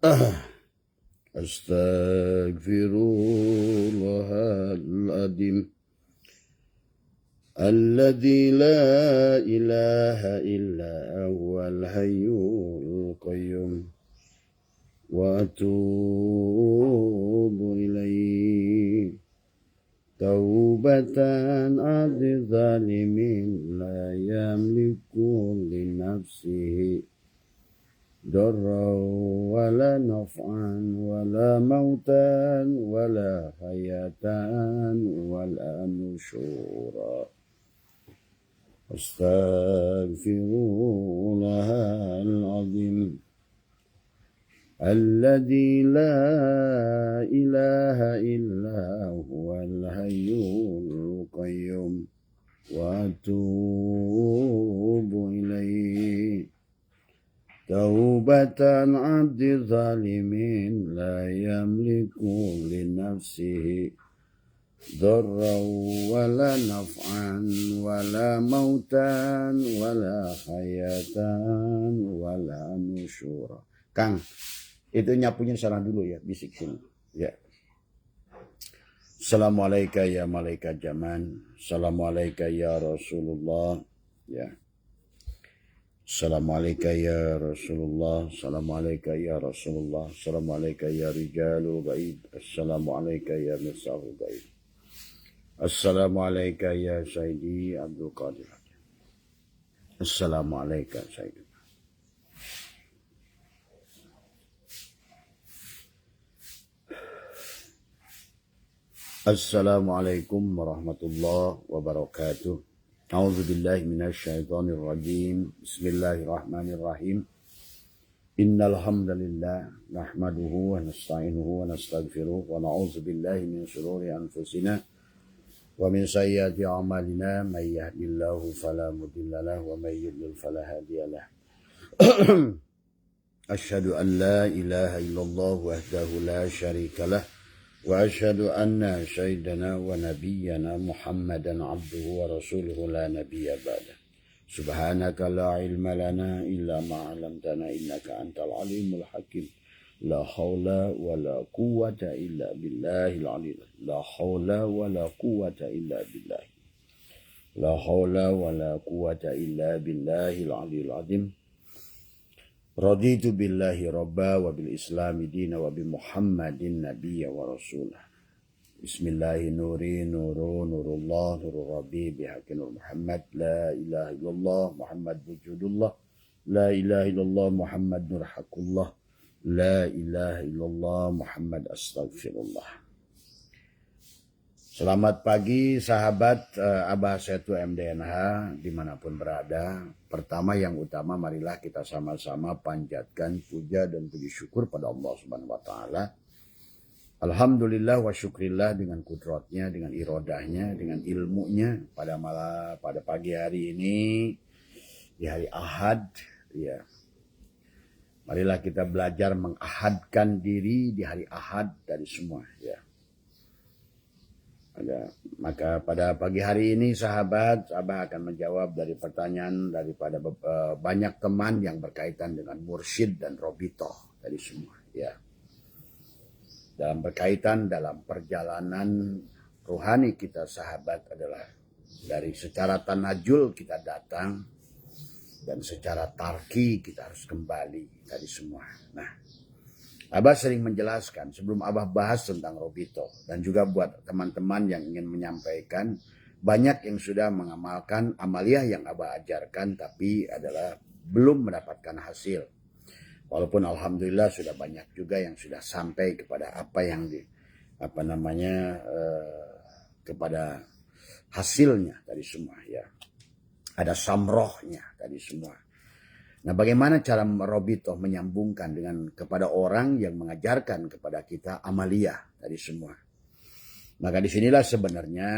Astaghfirullahaladzim alladzi la ilaha illa huwal hayyul qayyum wa atubu ilaihi taubatan adz zalimin la yamliku li nafsihi darra wala naf'an wala mautan wala hayatan wala nusyura. Astaghfirullahaladzim alladzi la ilaha illa huwal hayyul qayyum wa atubu ilaihi taubatan abdi zalimin la yamliku li nafsihi darra wala naf'an wala mautan wala hayatan wala nusyura. Kang, itu nyapunya sana dulu ya, bisik sini. Ya. Assalamualaikum ya malaikat zaman. Assalamualaikum ya Rasulullah. Ya. Assalamualaikum ya Rasulullah. Assalamualaikum ya Rasulullah. Assalamualaikum ya rijalul gaib. Assalamualaikum ya nisa'ul gaib. Assalamualaikum ya Sayyidi Abdul Qadir. Assalamualaikum Sayyidi. Assalamualaikum warahmatullahi wabarakatuh. A'udzu billahi minasy syaithanir rajim. Bismillahirrahmanirrahim. Innal hamdalillah nahmaduhu wa nasta'inuhu wa nastaghfiruh wa na'udzu billahi min shururi anfusina wa min sayyiati a'malina may yahdihillahu fala mudilla lahu wa may yudlil fala hadiya lahu. Asyhadu an la ilaha illallah wahdahu la syarika lah wa asyhadu anna sayyidana wa nabiyyana Muhammadan abduhu wa rasuluhu la nabiyya ba'da. Subhanaka la ilma lana illa ma 'allamtana innaka antal alimul hakim. La haula wa la quwwata illa billahil aliyyil. La haula wa la quwwata illa billah. La haula wa la quwwata illa billahil aliyyil azim. Raditu billahi rabba wa bil islami dina wa bi muhammadin nabiyya wa rasulah. Bismillahi nuri nuru nurullah nurul rabbi bihaqqi nur muhammad. La ilaha illallah muhammad wujudullah. La ilaha illallah muhammad nur haqqullah. La ilaha illallah muhammad astaghfirullah. Selamat pagi sahabat Abah Setu MDNH dimanapun berada. Pertama yang utama marilah kita sama-sama panjatkan puja dan puji syukur pada Allah Subhanahu wa taala. Alhamdulillah wa syukrillah dengan kudratnya, dengan irodahnya, dengan ilmunya pada pagi hari ini di hari Ahad ya. Marilah kita belajar mengahadkan diri di hari Ahad dari semua ya. Maka pada pagi hari ini sahabat, Abah akan menjawab dari pertanyaan daripada banyak teman yang berkaitan dengan mursyid dan robitoh dari semua ya. Dalam berkaitan dalam perjalanan rohani kita sahabat adalah dari secara tanajul kita datang dan secara tarki kita harus kembali dari semua. Nah, Abah sering menjelaskan sebelum Abah bahas tentang robito dan juga buat teman-teman yang ingin menyampaikan banyak yang sudah mengamalkan amaliyah yang Abah ajarkan tapi adalah belum mendapatkan hasil. Walaupun alhamdulillah sudah banyak juga yang sudah sampai kepada apa yang kepada hasilnya dari semua ya. Ada samrohnya dari semua. Nah, bagaimana cara robitoh menyambungkan dengan kepada orang yang mengajarkan kepada kita amaliyah dari semua. Maka disinilah sebenarnya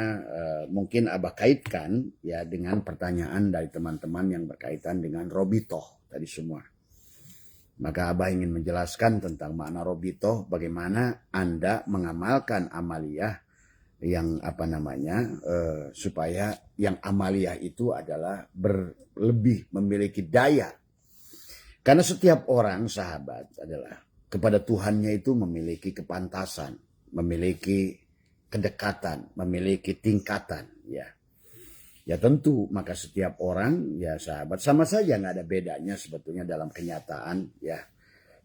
mungkin Abah kaitkan ya dengan pertanyaan dari teman-teman yang berkaitan dengan robitoh dari semua. Maka Abah ingin menjelaskan tentang makna robitoh, bagaimana Anda mengamalkan amaliyah yang supaya yang amaliyah itu adalah lebih memiliki daya. Karena setiap orang sahabat adalah kepada Tuhannya itu memiliki kepantasan, memiliki kedekatan, memiliki tingkatan, ya. Ya tentu, maka setiap orang, ya sahabat, sama saja nggak ada bedanya sebetulnya dalam kenyataan, ya.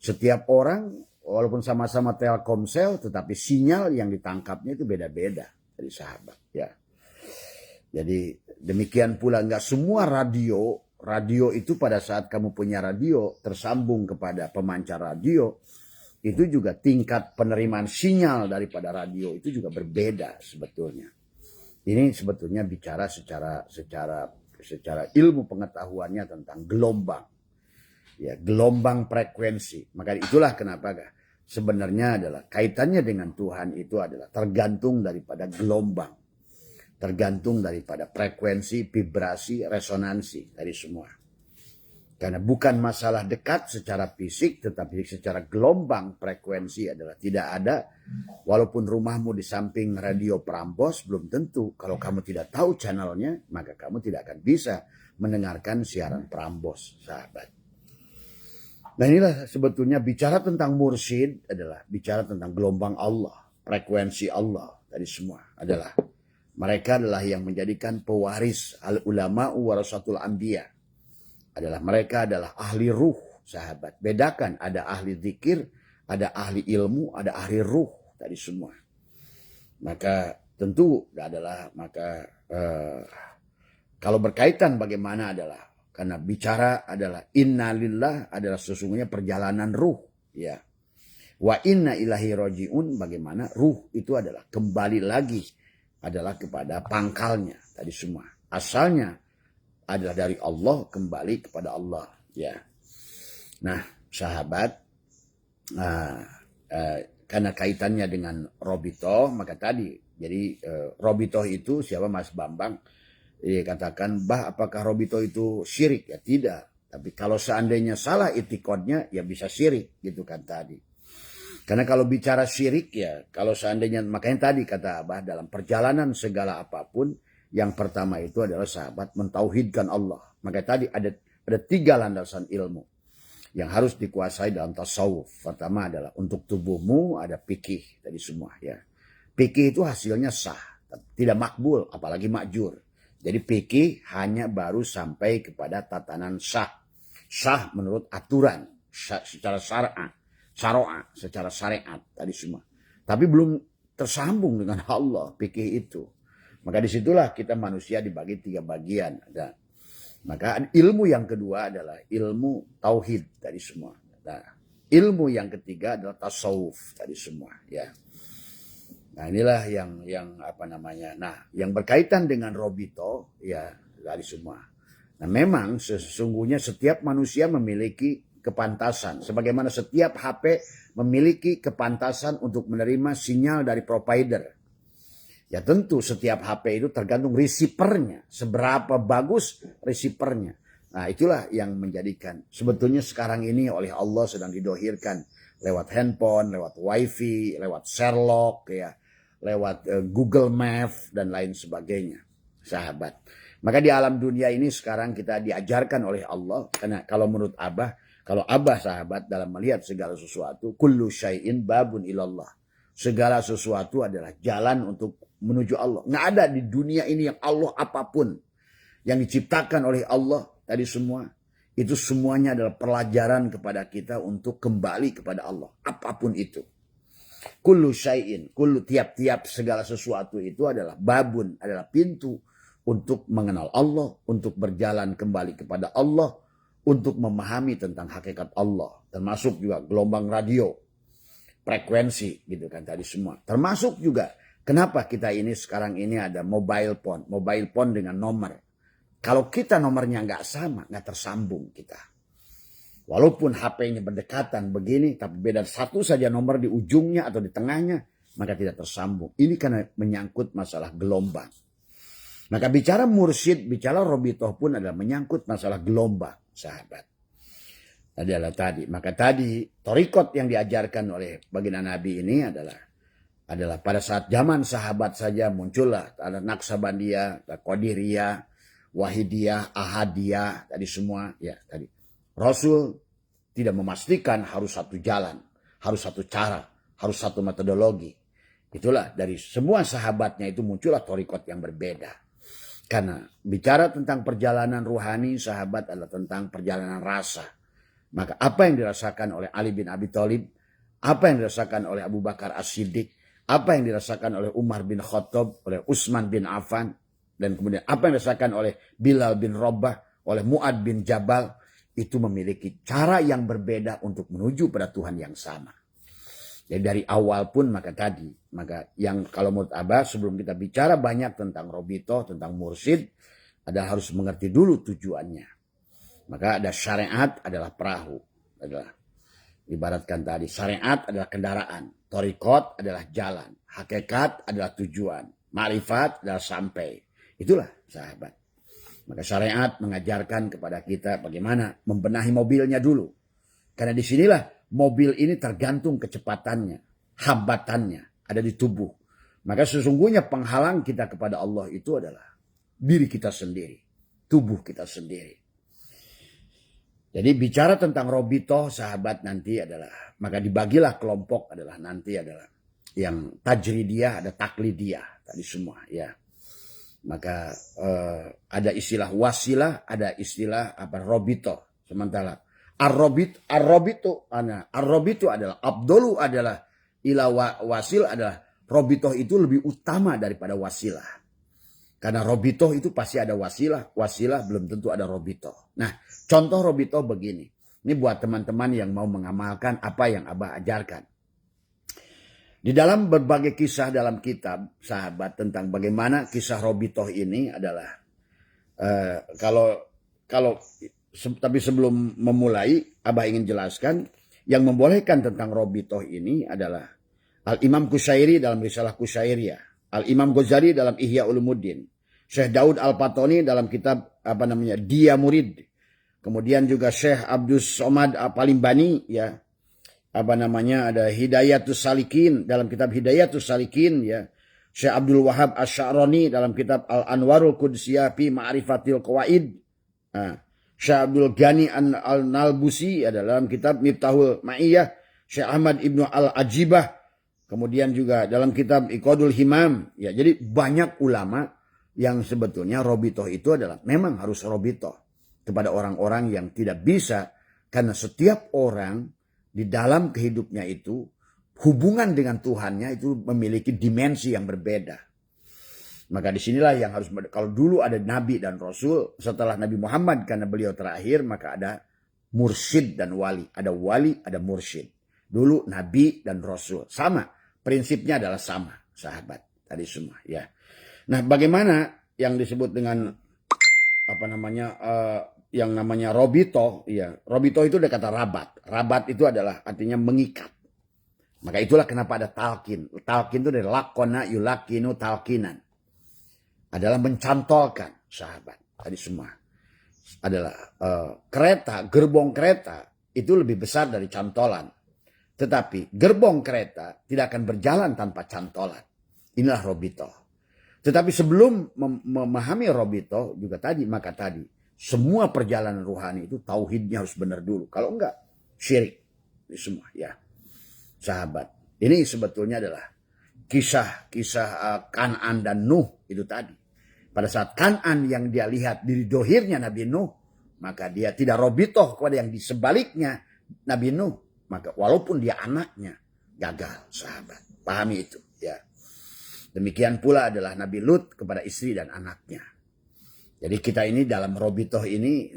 Setiap orang, walaupun sama-sama Telkomsel, tetapi sinyal yang ditangkapnya itu beda-beda dari sahabat, ya. Jadi demikian pula nggak semua radio itu pada saat kamu punya radio tersambung kepada pemancar radio, itu juga tingkat penerimaan sinyal daripada radio itu juga berbeda sebetulnya. Ini sebetulnya bicara secara ilmu pengetahuannya tentang gelombang. Ya, gelombang frekuensi. Maka itulah kenapa sebenarnya adalah kaitannya dengan Tuhan itu adalah tergantung daripada gelombang. Tergantung daripada frekuensi, vibrasi, resonansi dari semua. Karena bukan masalah dekat secara fisik, tetapi secara gelombang frekuensi adalah tidak ada. Walaupun rumahmu di samping radio Prambors, belum tentu kalau kamu tidak tahu channelnya, maka kamu tidak akan bisa mendengarkan siaran Prambors, sahabat. Nah inilah sebetulnya bicara tentang mursyid adalah bicara tentang gelombang Allah, frekuensi Allah dari semua adalah. Mereka adalah yang menjadikan pewaris al-ulama'u warasatul anbiya. Mereka adalah ahli ruh, sahabat. Bedakan, ada ahli zikir, ada ahli ilmu, ada ahli ruh tadi semua. Maka tentu kalau berkaitan bagaimana adalah karena bicara adalah innalillah adalah sesungguhnya perjalanan ruh, ya. Wa inna ilahi rojiun, bagaimana ruh itu adalah kembali lagi adalah kepada pangkalnya tadi semua. Asalnya adalah dari Allah kembali kepada Allah, ya. Nah, sahabat, karena kaitannya dengan Robito, maka tadi jadi Robito itu siapa Mas Bambang? Dia katakan, apakah Robito itu syirik? Ya tidak. Tapi kalau seandainya salah itikadnya, ya bisa syirik, gitu kan tadi. Karena kalau bicara syirik ya, kalau seandainya, makanya tadi kata Abah dalam perjalanan segala apapun, yang pertama itu adalah sahabat mentauhidkan Allah. Maka tadi ada 3 landasan ilmu yang harus dikuasai dalam tasawuf. Pertama adalah untuk tubuhmu ada fikih tadi semua, ya. Fikih itu hasilnya sah, tidak makbul apalagi makjur. Jadi fikih hanya baru sampai kepada tatanan sah. Sah menurut aturan, sah secara syariat, secara syariat tadi semua. Tapi belum tersambung dengan Allah fikih itu. Maka disitulah kita manusia dibagi 3 bagian. Maka ilmu yang kedua adalah ilmu tauhid tadi semua. Nah, ilmu yang ketiga adalah tasawuf tadi semua, ya. Nah inilah yang apa namanya. Nah yang berkaitan dengan Robito, ya dari semua. Nah memang sesungguhnya setiap manusia memiliki kepantasan. Sebagaimana setiap HP memiliki kepantasan untuk menerima sinyal dari provider. Ya tentu setiap HP itu tergantung receivernya. Seberapa bagus receivernya. Nah itulah yang menjadikan. Sebetulnya sekarang ini oleh Allah sedang didohirkan. Lewat handphone, lewat wifi, lewat Sherlock, ya, lewat Google Maps dan lain sebagainya. Sahabat. Maka di alam dunia ini sekarang kita diajarkan oleh Allah. Karena kalau menurut Abah, kalau Abah sahabat dalam melihat segala sesuatu. Kullu syai'in babun ilallah. Segala sesuatu adalah jalan untuk menuju Allah. Nggak ada di dunia ini yang Allah apapun yang diciptakan oleh Allah tadi semua. Itu semuanya adalah pelajaran kepada kita untuk kembali kepada Allah. Apapun itu. Kullu syai'in, kullu tiap-tiap segala sesuatu itu adalah babun, adalah pintu untuk mengenal Allah, untuk berjalan kembali kepada Allah, untuk memahami tentang hakikat Allah. Termasuk juga gelombang radio, frekuensi gitu kan tadi semua. Termasuk juga kenapa kita ini sekarang ini ada mobile phone dengan nomor. Kalau kita nomornya nggak sama, nggak tersambung kita. Walaupun HP-nya berdekatan begini, tapi beda satu saja nomor di ujungnya atau di tengahnya, maka tidak tersambung. Ini karena menyangkut masalah gelombang. Maka bicara mursyid, bicara Robitoh pun adalah menyangkut masalah gelombang, sahabat. Maka tadi torikot yang diajarkan oleh baginda Nabi ini adalah pada saat zaman sahabat saja muncullah ada Naksabandiyah, Qadiriyah, Wahidiyah, Ahadiyah, tadi semua ya tadi. Rasul tidak memastikan harus satu jalan, harus satu cara, harus satu metodologi. Itulah dari semua sahabatnya itu muncullah thariqat yang berbeda. Karena bicara tentang perjalanan ruhani, sahabat adalah tentang perjalanan rasa. Maka apa yang dirasakan oleh Ali bin Abi Thalib, apa yang dirasakan oleh Abu Bakar As-Siddiq, apa yang dirasakan oleh Umar bin Khattab, oleh Utsman bin Affan, dan kemudian apa yang dirasakan oleh Bilal bin Rabah, oleh Mu'ad bin Jabal, itu memiliki cara yang berbeda untuk menuju pada Tuhan yang sama. Jadi dari awal pun maka yang kalau menurut Abah sebelum kita bicara banyak tentang Robito, tentang mursyid, ada harus mengerti dulu tujuannya. Maka ada syariat adalah perahu, adalah ibaratkan tadi syariat adalah kendaraan, thariqat adalah jalan, hakikat adalah tujuan, ma'rifat adalah sampai. Itulah sahabat. Maka syariat mengajarkan kepada kita bagaimana membenahi mobilnya dulu. Karena disinilah mobil ini tergantung kecepatannya, hambatannya ada di tubuh. Maka sesungguhnya penghalang kita kepada Allah itu adalah diri kita sendiri, tubuh kita sendiri. Jadi bicara tentang Robito sahabat nanti adalah, maka dibagilah kelompok adalah nanti adalah yang tajridiyah, ada taklidiyah tadi semua ya. Maka ada istilah wasilah, ada istilah Robito. Sementara Ar-Robitu adalah Abdulu adalah ila wasil adalah Robito itu lebih utama daripada wasilah. Karena Robito itu pasti ada wasilah belum tentu ada Robito. Nah, contoh Robito begini. Ini buat teman-teman yang mau mengamalkan apa yang Abah ajarkan. Di dalam berbagai kisah dalam kitab sahabat tentang bagaimana kisah Robitoh ini adalah tapi sebelum memulai Abah ingin jelaskan yang membolehkan tentang Robitoh ini adalah Al-Imam Qushairi dalam Risalah Qushairiyah, Al-Imam Ghazali dalam Ihya Ulumuddin, Syekh Daud Al-Fatoni dalam kitab Dia Murid, kemudian juga Syekh Abdus Somad Palimbani ya. Ada Hidayatus Salikin dalam kitab Hidayatus Salikin ya. Syekh Abdul Wahab Asy-Sya'rani dalam kitab Al-Anwarul Qudsiyah fi Ma'rifatil Qawaid. Syekh Abdul Ghani Al-Nalbusi dalam kitab Miftahul Ma'iyah. Syekh Ahmad Ibnu Al-Ajibah. Kemudian juga dalam kitab Iqadul Himam. Ya, jadi banyak ulama yang sebetulnya Robitoh itu adalah memang harus Robitoh kepada orang-orang yang tidak bisa. Karena setiap orang di dalam kehidupnya itu hubungan dengan Tuhannya itu memiliki dimensi yang berbeda. Maka disinilah yang harus, kalau dulu ada Nabi dan Rasul, setelah Nabi Muhammad karena beliau terakhir maka ada mursyid dan wali. Ada wali, ada mursyid. Dulu Nabi dan Rasul. Sama, prinsipnya adalah sama sahabat. Tadi semua ya. Nah bagaimana yang disebut dengan yang namanya Robito, ya. Robito itu ada kata rabat. Rabat itu adalah artinya mengikat. Maka itulah kenapa ada talqin. Talqin itu dari lakona yulakinu talqinan. Adalah mencantolkan sahabat. Tadi semua. Adalah gerbong kereta itu lebih besar dari cantolan. Tetapi gerbong kereta tidak akan berjalan tanpa cantolan. Inilah Robito. Tetapi sebelum memahami Robito juga tadi, semua perjalanan ruhani itu tauhidnya harus benar dulu. Kalau enggak, syirik. Ini semua ya. Sahabat. Ini sebetulnya adalah kisah Kan'an dan Nuh itu tadi. Pada saat Kan'an yang dia lihat diri dohirnya Nabi Nuh, maka dia tidak robitoh kepada yang di sebaliknya Nabi Nuh. Maka walaupun dia anaknya, gagal sahabat. Pahami itu ya. Demikian pula adalah Nabi Lut kepada istri dan anaknya. Jadi kita ini dalam Robitoh ini,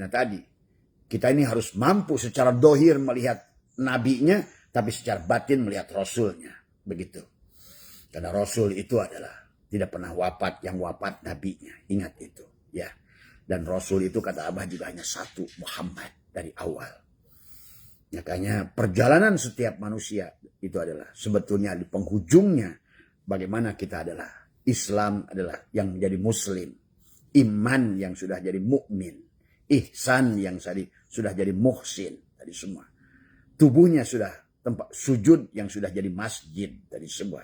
kita ini harus mampu secara dohir melihat nabinya, tapi secara batin melihat rasulnya. Begitu. Karena rasul itu adalah tidak pernah wafat, yang wafat nabinya. Ingat itu. Ya. Dan rasul itu kata Abah juga hanya satu, Muhammad dari awal. Makanya perjalanan setiap manusia itu adalah sebetulnya di penghujungnya bagaimana kita adalah Islam adalah yang menjadi muslim. Iman yang sudah jadi mukmin, ihsan yang sudah jadi muhsin, tadi semua. Tubuhnya sudah tempat sujud yang sudah jadi masjid, tadi semua.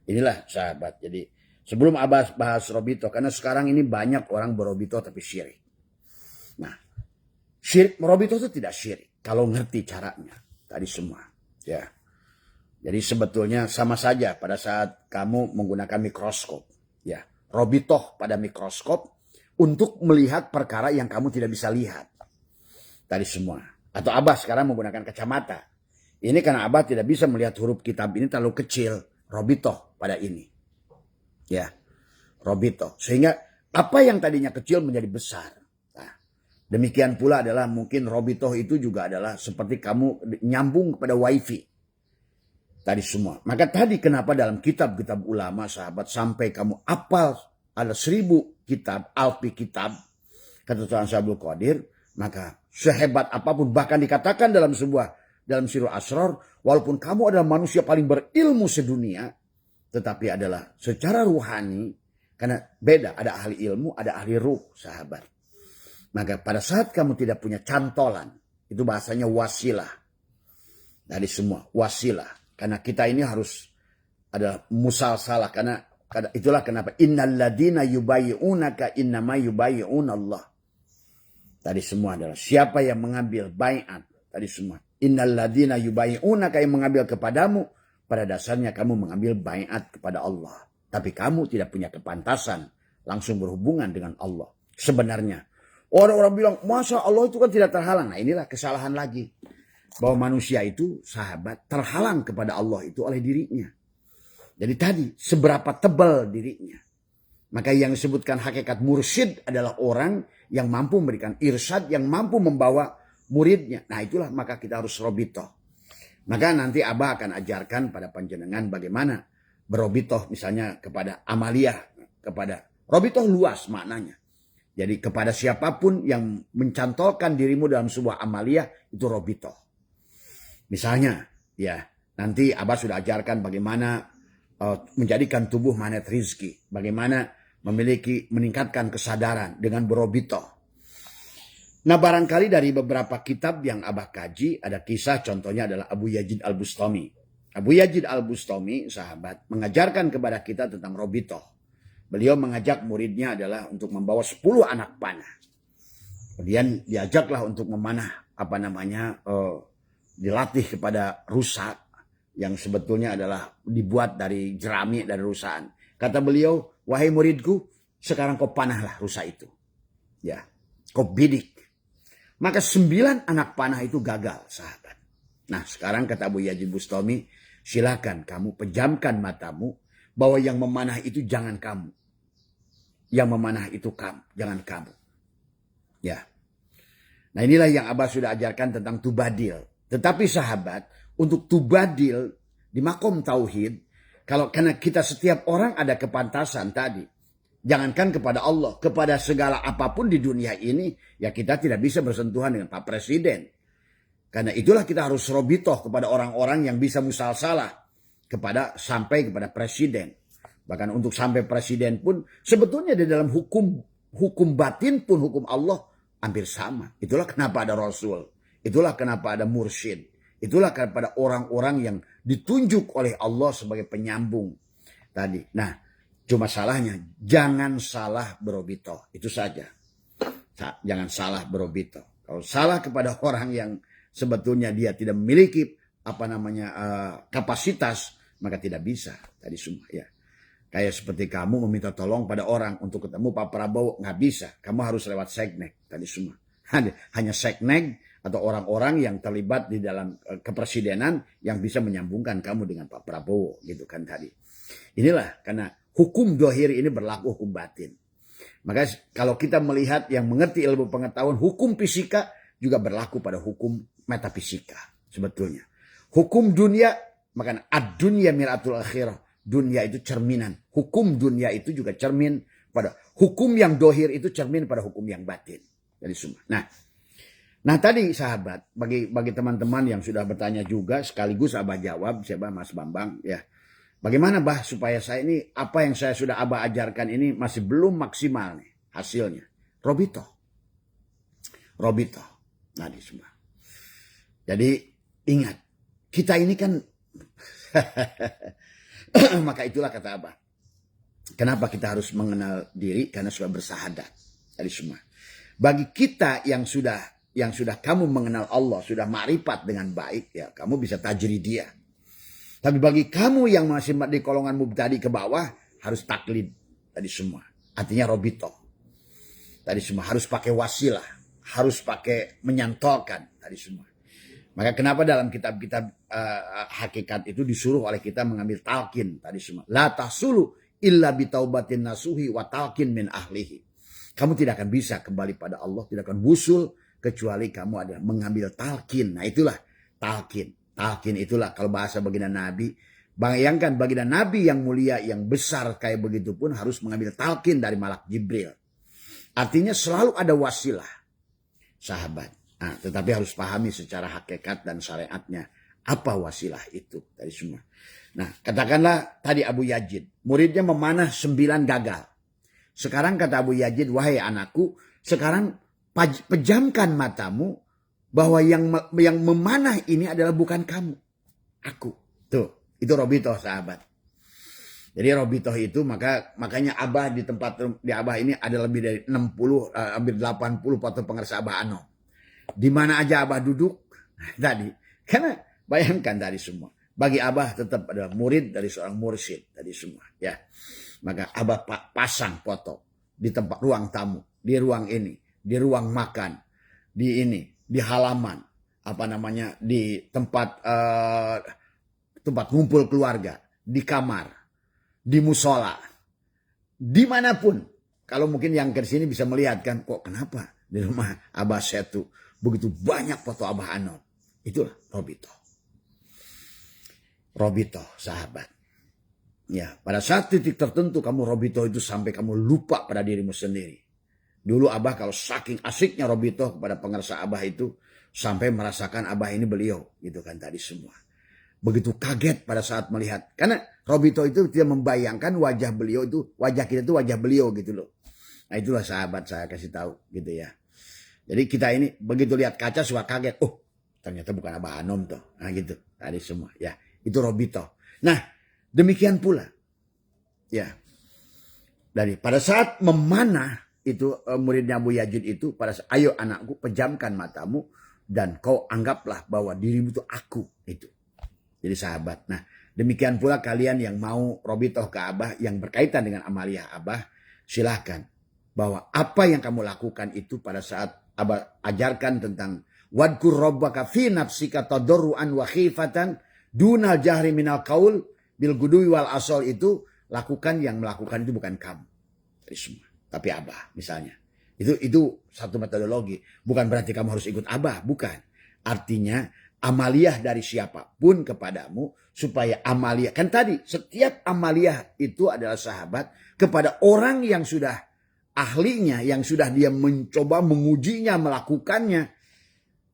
Inilah sahabat. Jadi sebelum Abah bahas Robito, karena sekarang ini banyak orang berobito tapi syirik. Nah, syirik Robito itu tidak syirik kalau ngerti caranya, tadi semua. Ya, Jadi sebetulnya sama saja pada saat kamu menggunakan mikroskop. Ya, robitoh pada mikroskop untuk melihat perkara yang kamu tidak bisa lihat. Tadi semua. Atau Abah sekarang menggunakan kacamata. Ini karena Abah tidak bisa melihat huruf kitab ini terlalu kecil. Robitoh pada ini. Ya, robitoh. Sehingga apa yang tadinya kecil menjadi besar. Nah, demikian pula adalah mungkin robitoh itu juga adalah seperti kamu nyambung kepada wifi. Tadi semua. Maka tadi kenapa dalam kitab-kitab ulama sahabat sampai kamu apal ada 1000 kitab, alfi kitab, kata Tuhan Abdul Qadir, maka sehebat apapun bahkan dikatakan dalam Sirul Asrar, walaupun kamu adalah manusia paling berilmu sedunia, tetapi adalah secara ruhani, karena beda, ada ahli ilmu, ada ahli ruh, sahabat. Maka pada saat kamu tidak punya cantolan, itu bahasanya wasilah. Dari semua, wasilah. Karena kita ini harus ada musalsalah. Karena itulah kenapa. Innal ladina yubayyi'unaka innama yubayyi'unallah. Tadi semua adalah siapa yang mengambil baiat. Tadi semua. Innal ladina yubayyi'unaka yang mengambil kepadamu. Pada dasarnya kamu mengambil baiat kepada Allah. Tapi kamu tidak punya kepantasan langsung berhubungan dengan Allah. Sebenarnya. Orang-orang bilang, masa Allah itu kan tidak terhalang. Nah inilah kesalahan lagi. Bahwa manusia itu sahabat terhalang kepada Allah itu oleh dirinya. Jadi tadi seberapa tebal dirinya. Maka yang disebutkan hakikat mursyid adalah orang yang mampu memberikan irsyad, yang mampu membawa muridnya. Nah itulah maka kita harus robitoh. Maka nanti Abah akan ajarkan pada panjenengan bagaimana berobitoh misalnya kepada amaliyah. Kepada robitoh luas maknanya. Jadi kepada siapapun yang mencantolkan dirimu dalam sebuah amaliyah itu robitoh. Misalnya, ya nanti Abah sudah ajarkan bagaimana menjadikan tubuh magnet rizki. Bagaimana meningkatkan kesadaran dengan berobitoh. Nah barangkali dari beberapa kitab yang Abah kaji, ada kisah contohnya adalah Abu Yazid Al-Bustami. Abu Yazid Al-Bustami, sahabat, mengajarkan kepada kita tentang robitoh. Beliau mengajak muridnya adalah untuk membawa 10 anak panah. Kemudian diajaklah untuk memanah dilatih kepada rusa yang sebetulnya adalah dibuat dari jerami dari rusaan. Kata beliau, wahai muridku, sekarang kau panahlah rusa itu. Ya, kau bidik. Maka 9 anak panah itu gagal, sahabat. Nah, sekarang kata Abu Yazid Bustami, silakan kamu pejamkan matamu bahwa yang memanah itu jangan kamu. Yang memanah itu kamu, jangan kamu. Ya. Nah, inilah yang Abah sudah ajarkan tentang tubadil. Tetapi sahabat, untuk tubadil di makom tauhid, karena kita setiap orang ada kepantasan tadi. Jangankan kepada Allah, kepada segala apapun di dunia ini, ya kita tidak bisa bersentuhan dengan Pak Presiden. Karena itulah kita harus robitoh kepada orang-orang yang bisa musalsalah sampai kepada Presiden. Bahkan untuk sampai Presiden pun, sebetulnya di dalam hukum batin pun hukum Allah hampir sama. Itulah kenapa ada Rasul. Itulah kenapa ada mursyid. Itulah kepada orang-orang yang ditunjuk oleh Allah sebagai penyambung tadi. Nah, cuma salahnya jangan salah berobitoh. Itu saja. Jangan salah berobitoh. Kalau salah kepada orang yang sebetulnya dia tidak memiliki kapasitas, maka tidak bisa. Tadi semua ya. Kayak seperti kamu meminta tolong pada orang untuk ketemu Pak Prabowo, nggak bisa. Kamu harus lewat seknek. Tadi semua. Hanya seknek atau orang-orang yang terlibat di dalam kepresidenan yang bisa menyambungkan kamu dengan Pak Prabowo gitu kan tadi. Inilah karena hukum dohir ini berlaku hukum batin. Maka kalau kita melihat yang mengerti ilmu pengetahuan, hukum fisika juga berlaku pada hukum metafisika sebetulnya. Hukum dunia, maka ad-dunya miratul akhirah. Dunia itu cerminan. Hukum dunia itu juga cermin pada hukum yang dohir itu cermin pada hukum yang batin. Jadi semua. Nah tadi sahabat, bagi teman-teman yang sudah bertanya juga, sekaligus Abah jawab, siapa Mas Bambang ya. Bagaimana Bah supaya saya ini, apa yang saya sudah Abah ajarkan ini masih belum maksimal nih hasilnya. Robitoh. Nah di semua. Jadi ingat, kita ini kan, maka itulah kata Abah. Kenapa kita harus mengenal diri? Karena sudah bersahadat. Tadi semua. Bagi kita yang sudah kamu mengenal Allah, sudah ma'rifat dengan baik, ya kamu bisa tajridiyah. Tapi bagi kamu yang masih di golongan mubtadi ke bawah, harus taklid tadi semua. Artinya robito. Tadi semua harus pakai wasilah, harus pakai menyantolkan tadi semua. Maka kenapa dalam kitab-kitab hakikat itu disuruh oleh kita mengambil talqin tadi semua. La tahsulu illa bitaubatin nasuhi wa talqin min ahlihi. Kamu tidak akan bisa kembali pada Allah, tidak akan wusul kecuali kamu adalah mengambil talqin. Nah itulah talqin. Talqin itulah kalau bahasa baginda Nabi. Bayangkan baginda Nabi yang mulia, yang besar kayak begitu pun harus mengambil talqin dari malak Jibril. Artinya selalu ada wasilah, sahabat. Nah, tetapi harus pahami secara hakikat dan syariatnya. Apa wasilah itu tadi semua. Nah katakanlah tadi Abu Yazid. Muridnya memanah 9 gagal. Sekarang kata Abu Yazid, wahai anakku, sekarang pejamkan matamu. Bahwa yang memanah ini adalah bukan kamu. Aku. Tuh. Itu robitoh sahabat. Jadi robitoh itu makanya Abah di tempat di Abah ini ada lebih dari 60, hampir 80 foto pengarsa Abah Ano. Di mana aja Abah duduk tadi. Karena bayangkan tadi semua. Bagi Abah tetap adalah murid dari seorang mursyid tadi semua. Ya. Maka Abah pasang foto di tempat ruang tamu. Di ruang ini. Di ruang makan. Di ini. Di halaman, di tempat ngumpul keluarga, di kamar, di musola, dimanapun. Kalau mungkin yang ke sini bisa melihat kan, kok kenapa di rumah Abah Setu begitu banyak foto Abah Ano. Itulah robito. Robito, sahabat. Ya, pada saat titik tertentu kamu robito itu sampai kamu lupa pada dirimu sendiri. Dulu Abah kalau saking asiknya robito kepada pengarsa Abah itu sampai merasakan Abah ini beliau gitu kan tadi semua. Begitu kaget pada saat melihat. Karena robito itu dia membayangkan wajah beliau itu, wajah kita itu wajah beliau gitu loh. Nah itulah sahabat saya kasih tahu gitu ya. Jadi kita ini begitu lihat kaca suka kaget. Oh ternyata bukan Abah Anom tuh. Nah gitu tadi semua ya. Itu robito. Nah demikian pula. Ya. Dari pada saat memanah itu muridnya Abu Yazid itu pada saat, ayo anakku pejamkan matamu dan kau anggaplah bahwa dirimu itu aku itu. Jadi sahabat. Nah demikian pula kalian yang mau robitoh ke Abah yang berkaitan dengan amaliyah Abah silahkan. Bahwa apa yang kamu lakukan itu pada saat Abah ajarkan tentang wadkur rabbaka fi nafsika tadarruan wa khifatan dunal jahri minal qaul bil gudui wal asal itu lakukan yang melakukan itu bukan kamu. Dari semua. Tapi Abah misalnya. Itu satu metodologi. Bukan berarti kamu harus ikut Abah. Bukan. Artinya amaliyah dari siapapun kepadamu. Supaya amaliyah. Kan tadi setiap amaliyah itu adalah sahabat. Kepada orang yang sudah ahlinya. Yang sudah dia mencoba mengujinya. Melakukannya.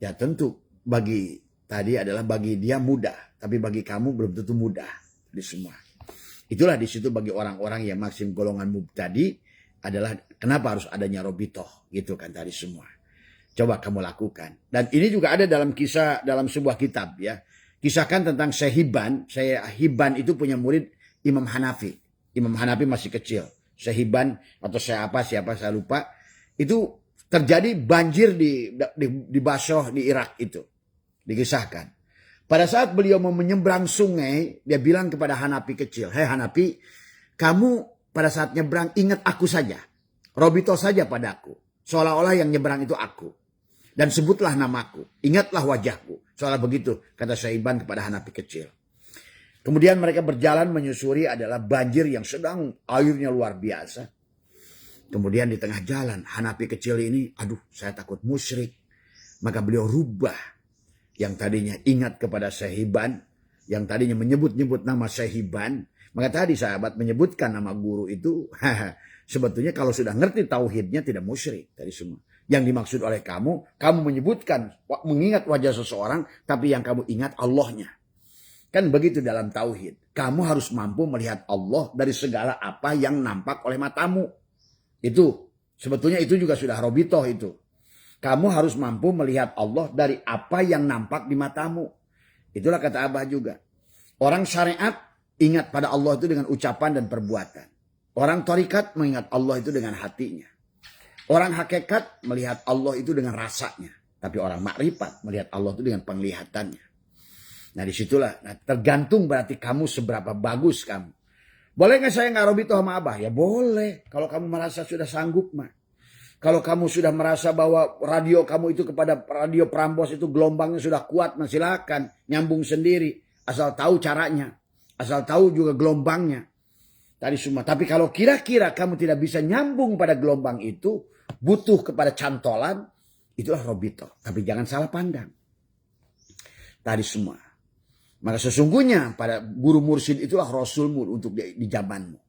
Ya tentu bagi tadi adalah bagi dia mudah. Tapi bagi kamu belum tentu mudah. Di semua. Itulah di situ bagi orang-orang yang maksim golongan mubtadi. Adalah kenapa harus adanya robitoh gitu kan tadi semua. Coba kamu lakukan. Dan ini juga ada dalam kisah dalam sebuah kitab ya. Kisahkan tentang Syekh Hibban. Syekh Hibban itu punya murid Imam Hanafi. Imam Hanafi masih kecil. Syekh Hibban atau siapa saya lupa. Itu terjadi banjir di Basrah di Irak itu. Dikisahkan. Pada saat beliau mau menyeberang sungai, dia bilang kepada Hanafi kecil, "Hei Hanafi, kamu pada saat nyebrang ingat aku saja. Robito saja padaku. Seolah-olah yang nyebrang itu aku. Dan sebutlah namaku. Ingatlah wajahku." Soalnya begitu kata Syaiban kepada Hanafi kecil. Kemudian mereka berjalan menyusuri adalah banjir yang sedang airnya luar biasa. Kemudian di tengah jalan Hanafi kecil ini, aduh saya takut musyrik. Maka beliau rubah. Yang tadinya ingat kepada Syaiban. Yang tadinya menyebut-nyebut nama Syaiban. Maka tadi sahabat menyebutkan nama guru itu sebetulnya kalau sudah ngerti tauhidnya tidak musyrik tadi semua. Yang dimaksud oleh kamu menyebutkan mengingat wajah seseorang tapi yang kamu ingat Allahnya. Kan begitu dalam tauhid. Kamu harus mampu melihat Allah dari segala apa yang nampak oleh matamu. Itu sebetulnya itu juga sudah robitoh itu. Kamu harus mampu melihat Allah dari apa yang nampak di matamu. Itulah kata Abah juga. Orang syariat ingat pada Allah itu dengan ucapan dan perbuatan. Orang tarikat mengingat Allah itu dengan hatinya. Orang hakikat melihat Allah itu dengan rasanya. Tapi orang makrifat melihat Allah itu dengan penglihatannya. Nah disitulah, tergantung berarti kamu seberapa bagus kamu. Boleh nggak saya nggak robitoh sama Abah? Ya boleh, kalau kamu merasa sudah sanggup mah. Kalau kamu sudah merasa bahwa radio kamu itu kepada radio Prambors itu gelombangnya sudah kuat, nah silakan nyambung sendiri. Asal tahu caranya, asal tahu juga gelombangnya. Tadi semua. Tapi kalau kira-kira kamu tidak bisa nyambung pada gelombang itu, butuh kepada cantolan, itulah robitoh. Tapi jangan salah pandang. Tadi semua. Maka sesungguhnya pada guru mursyid itulah rasulmu untuk di zamanmu.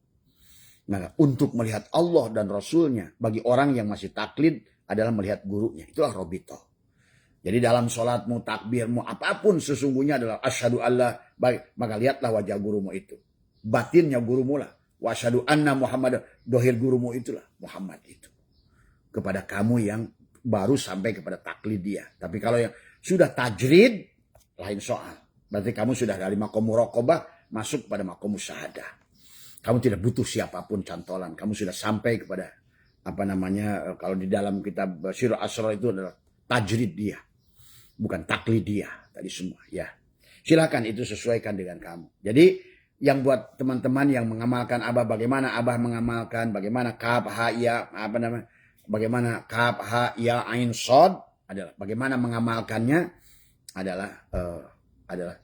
Maka untuk melihat Allah dan Rasulnya bagi orang yang masih taklid adalah melihat gurunya. Itulah robitoh. Jadi dalam sholatmu, takbirmu, apapun sesungguhnya adalah asyhadu alla, baik, maka lihatlah wajah gurumu itu. Batinnya gurumu lah. Wa asyhadu anna Muhammad, dohir gurumu itulah Muhammad itu. Kepada kamu yang baru sampai kepada taklid dia. Tapi kalau yang sudah tajrid, lain soal. Berarti kamu sudah dari makom muraqabah masuk pada makom musyahadah. Kamu tidak butuh siapapun cantolan. Kamu sudah sampai kepada apa namanya, kalau di dalam kitab Sirul Asrar itu adalah tajrid dia. Bukan taklid dia tadi semua ya. Silakan itu sesuaikan dengan kamu. Jadi yang buat teman-teman yang mengamalkan Abah, bagaimana Abah mengamalkan, bagaimana kaf ha ya apa namanya, bagaimana kaf ha ya ain shad adalah bagaimana mengamalkannya adalah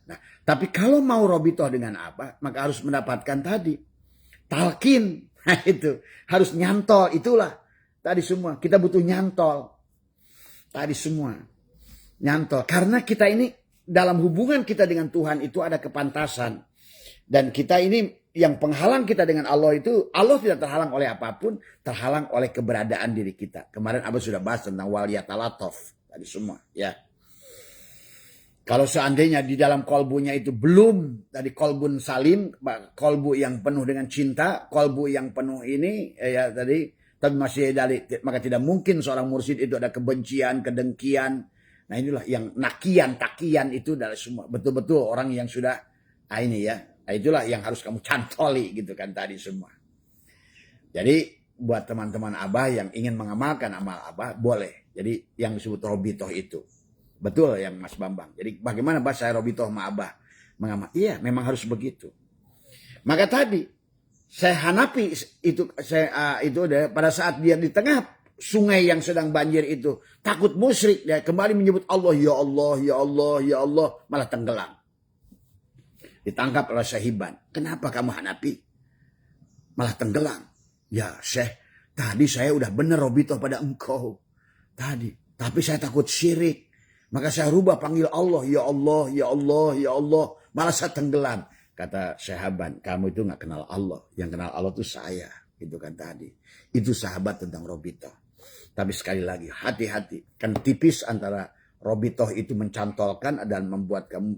nah, tapi kalau mau robitoh dengan Abah maka harus mendapatkan tadi talqin. Nah, itu harus nyantol, itulah tadi semua. Kita butuh nyantol. Tadi semua. Nyantol. Karena kita ini dalam hubungan kita dengan Tuhan itu ada kepantasan. Dan kita ini yang penghalang kita dengan Allah itu, Allah tidak terhalang oleh apapun, terhalang oleh keberadaan diri kita. Kemarin Abah sudah bahas tentang waliyatalatov. Tadi semua ya. Kalau seandainya di dalam kolbunya itu belum tadi kolbun salim, kolbu yang penuh dengan cinta, kolbu yang penuh ini ya tadi, tapi masih dari, maka tidak mungkin seorang mursyid itu ada kebencian, kedengkian. Nah inilah yang nakian, takian itu adalah semua betul-betul orang yang sudah ini ya. Nah, itulah yang harus kamu cantoli gitu kan tadi semua. Jadi buat teman-teman Abah yang ingin mengamalkan amal Abah boleh. Jadi yang disebut robitoh itu. Betul yang Mas Bambang. Jadi bagaimana Bah saya robitoh sama Abah mengamal? Iya, memang harus begitu. Maka tadi saya Hanafi itu itu pada saat dia di tengah sungai yang sedang banjir itu takut musyrik, dia kembali menyebut Allah, ya Allah, ya Allah, ya Allah, malah tenggelam. Ditangkap oleh Syahiban. Kenapa kamu Hanafi malah tenggelam? Ya Syekh, tadi saya udah benar robitoh pada engkau tadi, tapi saya takut syirik. Maka saya rubah panggil Allah, ya Allah, ya Allah, ya Allah. Malah saya tenggelam. Kata Syahaban, kamu itu gak kenal Allah. Yang kenal Allah itu saya. Itu kan tadi. Itu sahabat tentang robitoh. Tapi sekali lagi, hati-hati. Kan tipis antara robitoh itu mencantolkan dan membuat kamu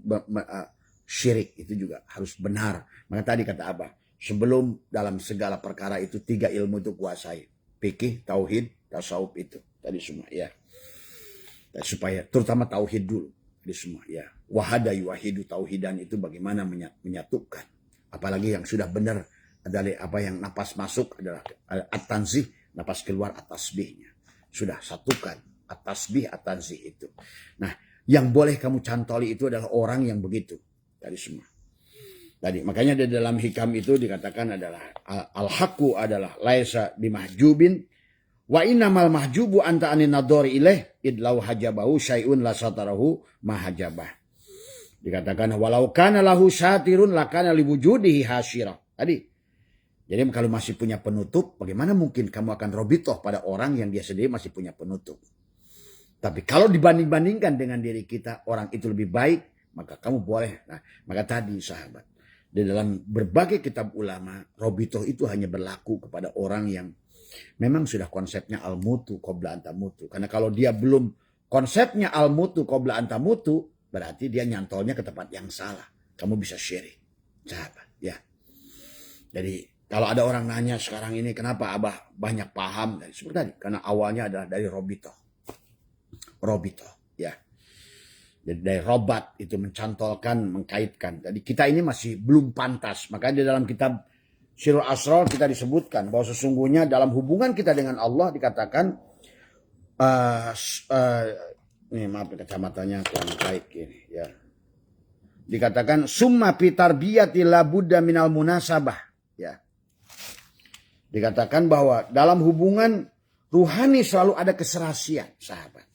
syirik. Itu juga harus benar. Maka tadi kata Abah, sebelum dalam segala perkara itu 3 ilmu itu kuasai. Fikih, tauhid, tasawuf itu. Tadi semua ya. Supaya terutama tauhid dulu di semua ya. Wahada yuwahidu, tauhidan itu bagaimana menyatukan. Apalagi yang sudah benar adalah apa yang napas masuk adalah at-tanzih, napas keluar at-tasbihnya. Sudah satukan at-tasbih, at-tanzih itu. Nah, yang boleh kamu cantoli itu adalah orang yang begitu. Tadi semua. Tadi makanya di dalam hikam itu dikatakan adalah al-haqqu adalah laisa bimahjubin. Wa innamal mahjubu anta anin nadhari ilaih idlau hajabahu syai'un la satarahu mahajabah. Dikatakan walau kana lahu satirun lakana liwujudihi hasyirah. Tadi. Jadi kalau masih punya penutup, bagaimana mungkin kamu akan robitoh pada orang yang dia sendiri masih punya penutup. Tapi kalau dibanding-bandingkan dengan diri kita, orang itu lebih baik, maka kamu boleh. Nah, maka tadi sahabat, di dalam berbagai kitab ulama, robitoh itu hanya berlaku kepada orang yang memang sudah konsepnya al-mutu qabla antamutu. Karena kalau dia belum konsepnya al-mutu qabla antamutu, berarti dia nyantolnya ke tempat yang salah. Kamu bisa syirik. Sahabat, ya. Jadi kalau ada orang nanya sekarang ini kenapa Abah banyak paham, seperti tadi, karena awalnya adalah dari robitoh. Robitoh, ya. Jadi dari robat itu mencantolkan, mengkaitkan. Jadi kita ini masih belum pantas. Makanya di dalam kitab Sirul Asrar kita disebutkan bahwa sesungguhnya dalam hubungan kita dengan Allah dikatakan ini maaf kacamatanya kurang baik ini ya. dikatakan summa fi tarbiyati la budda minal munasabah. Ya. Dikatakan bahwa dalam hubungan ruhani selalu ada keserasian, sahabat.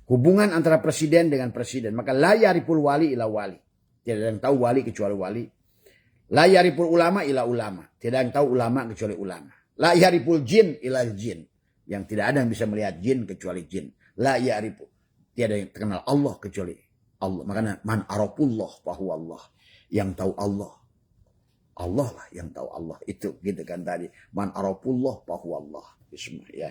Hubungan antara presiden dengan presiden. Maka la yariful wali ila wali. Tidak ada yang tahu wali kecuali wali. La yariful ulama ila ulama. Tidak ada yang tahu ulama kecuali ulama. La yariful jin ila jin. Yang tidak ada yang bisa melihat jin kecuali jin. La yariful. Tidak ada yang terkenal Allah kecuali Allah. Makanya man arafullah fahuwa Allah. Yang tahu Allah. Allah lah yang tahu Allah. Itu gitu kan tadi. Man arafullah fahuwa Allah. Bismillah ya.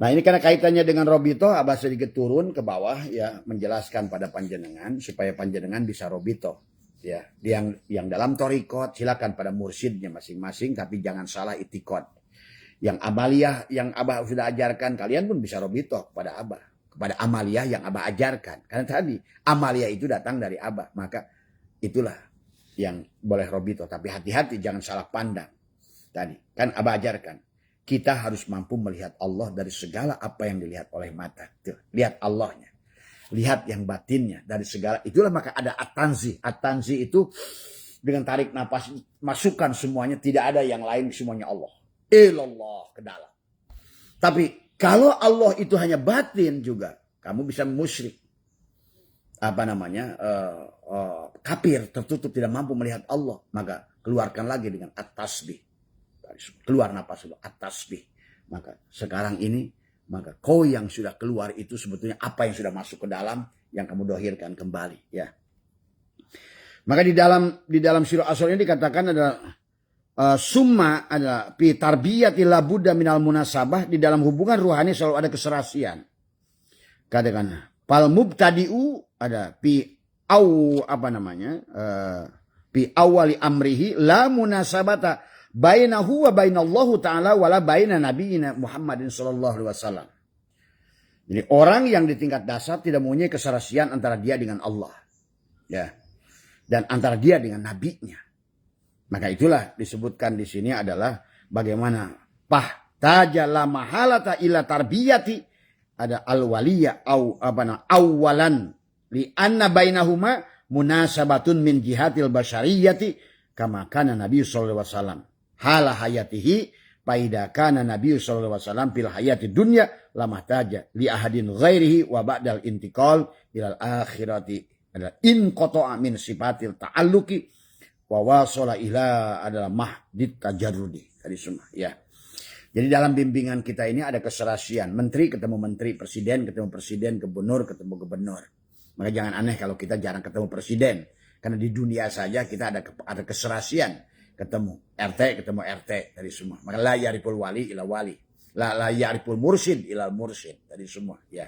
Nah ini karena kaitannya dengan Robito, Abah sedikit turun ke bawah ya, menjelaskan pada panjenengan supaya panjenengan bisa Robito. Ya, yang dalam torikot silakan pada mursyidnya masing-masing, tapi jangan salah itikot. Yang amaliyah yang Abah sudah ajarkan, kalian pun bisa Robito kepada Abah, kepada amaliyah yang Abah ajarkan. Karena tadi amaliyah itu datang dari Abah, maka itulah yang boleh Robito. Tapi hati-hati jangan salah pandang. Tadi kan Abah ajarkan. Kita harus mampu melihat Allah dari segala apa yang dilihat oleh mata. Tuh, lihat Allahnya. Lihat yang batinnya dari segala. Itulah maka ada at-tanzih. At-tanzih itu dengan tarik nafas. Masukkan semuanya. Tidak ada yang lain, semuanya Allah. Ilallah ke dalam. Tapi kalau Allah itu hanya batin juga. Kamu bisa musyrik. Apa namanya? Kafir, tertutup, tidak mampu melihat Allah. Maka keluarkan lagi dengan at-tasbih. Keluar napas dulu at-tasbih. Maka sekarang ini maka kau yang sudah keluar itu sebetulnya apa yang sudah masuk ke dalam yang kamu dohirkan kembali ya. Maka di dalam surah Asr ini dikatakan ada summa ada fi tarbiyati la budda minal munasabah, di dalam hubungan ruhani selalu ada keserasian. Katakan fal mubtadi'u ada fi fi awali amrihi la munasabata bainahu wa bainallahu ta'ala wala baina nabiyina Muhammadin sallallahu alaihi wasallam. Jadi orang yang di tingkat dasar tidak mempunyai keserasian antara dia dengan Allah. Ya. Dan antara dia dengan nabinya. Maka itulah disebutkan di sini adalah bagaimana tahtaja la mahalata ila tarbiyati ada al-waliyya au awalan li anna bainahuma munasabatun min jihatil basyariyati kama kana Nabi sallallahu alaihi wasallam. Hala hayatihi paida kana Nabi sallallahu alaihi wasallam fil hayati dunya lamahtaja li ahadin ghairihi wa ba'dal intiqal ilal akhirati adalah in qata'a min sifatil ta'alluqi wa wasala ila adalah mahdit tajarrudi tadi semua ya. Jadi dalam bimbingan kita ini ada keserasian, menteri ketemu menteri, presiden ketemu presiden, gubernur ketemu gubernur. Maka jangan aneh kalau kita jarang ketemu presiden, karena di dunia saja kita ada keserasian. Ketemu RT ketemu RT dari semua. Maka la yariful wali ila wali. La yariful mursyid ila mursyid dari semua ya.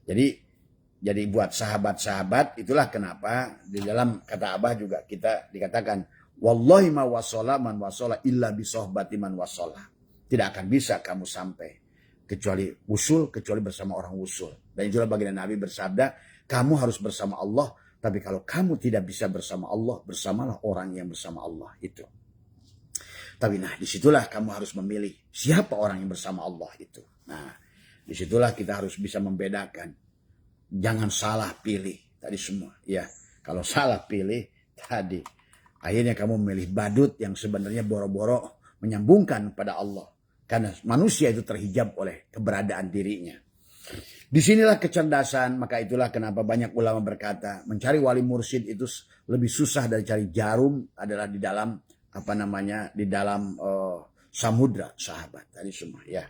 Jadi buat sahabat-sahabat itulah kenapa di dalam kata Abah juga kita dikatakan wallahi ma wasala man wasala illa bi sohbati man wasala. Tidak akan bisa kamu sampai kecuali usul, kecuali bersama orang usul. Dan itulah baginda Nabi bersabda, kamu harus bersama Allah. Tapi kalau kamu tidak bisa bersama Allah, bersamalah orang yang bersama Allah itu. Tapi nah disitulah kamu harus memilih siapa orang yang bersama Allah itu. Nah disitulah kita harus bisa membedakan. Jangan salah pilih tadi semua. Ya kalau salah pilih tadi, akhirnya kamu memilih badut yang sebenarnya boro-boro menyambungkan pada Allah. Karena manusia itu terhijab oleh keberadaan dirinya. Disinilah kecerdasan, maka itulah kenapa banyak ulama berkata mencari wali mursyid itu lebih susah dari cari jarum adalah di dalam di dalam samudra sahabat tadi semua ya.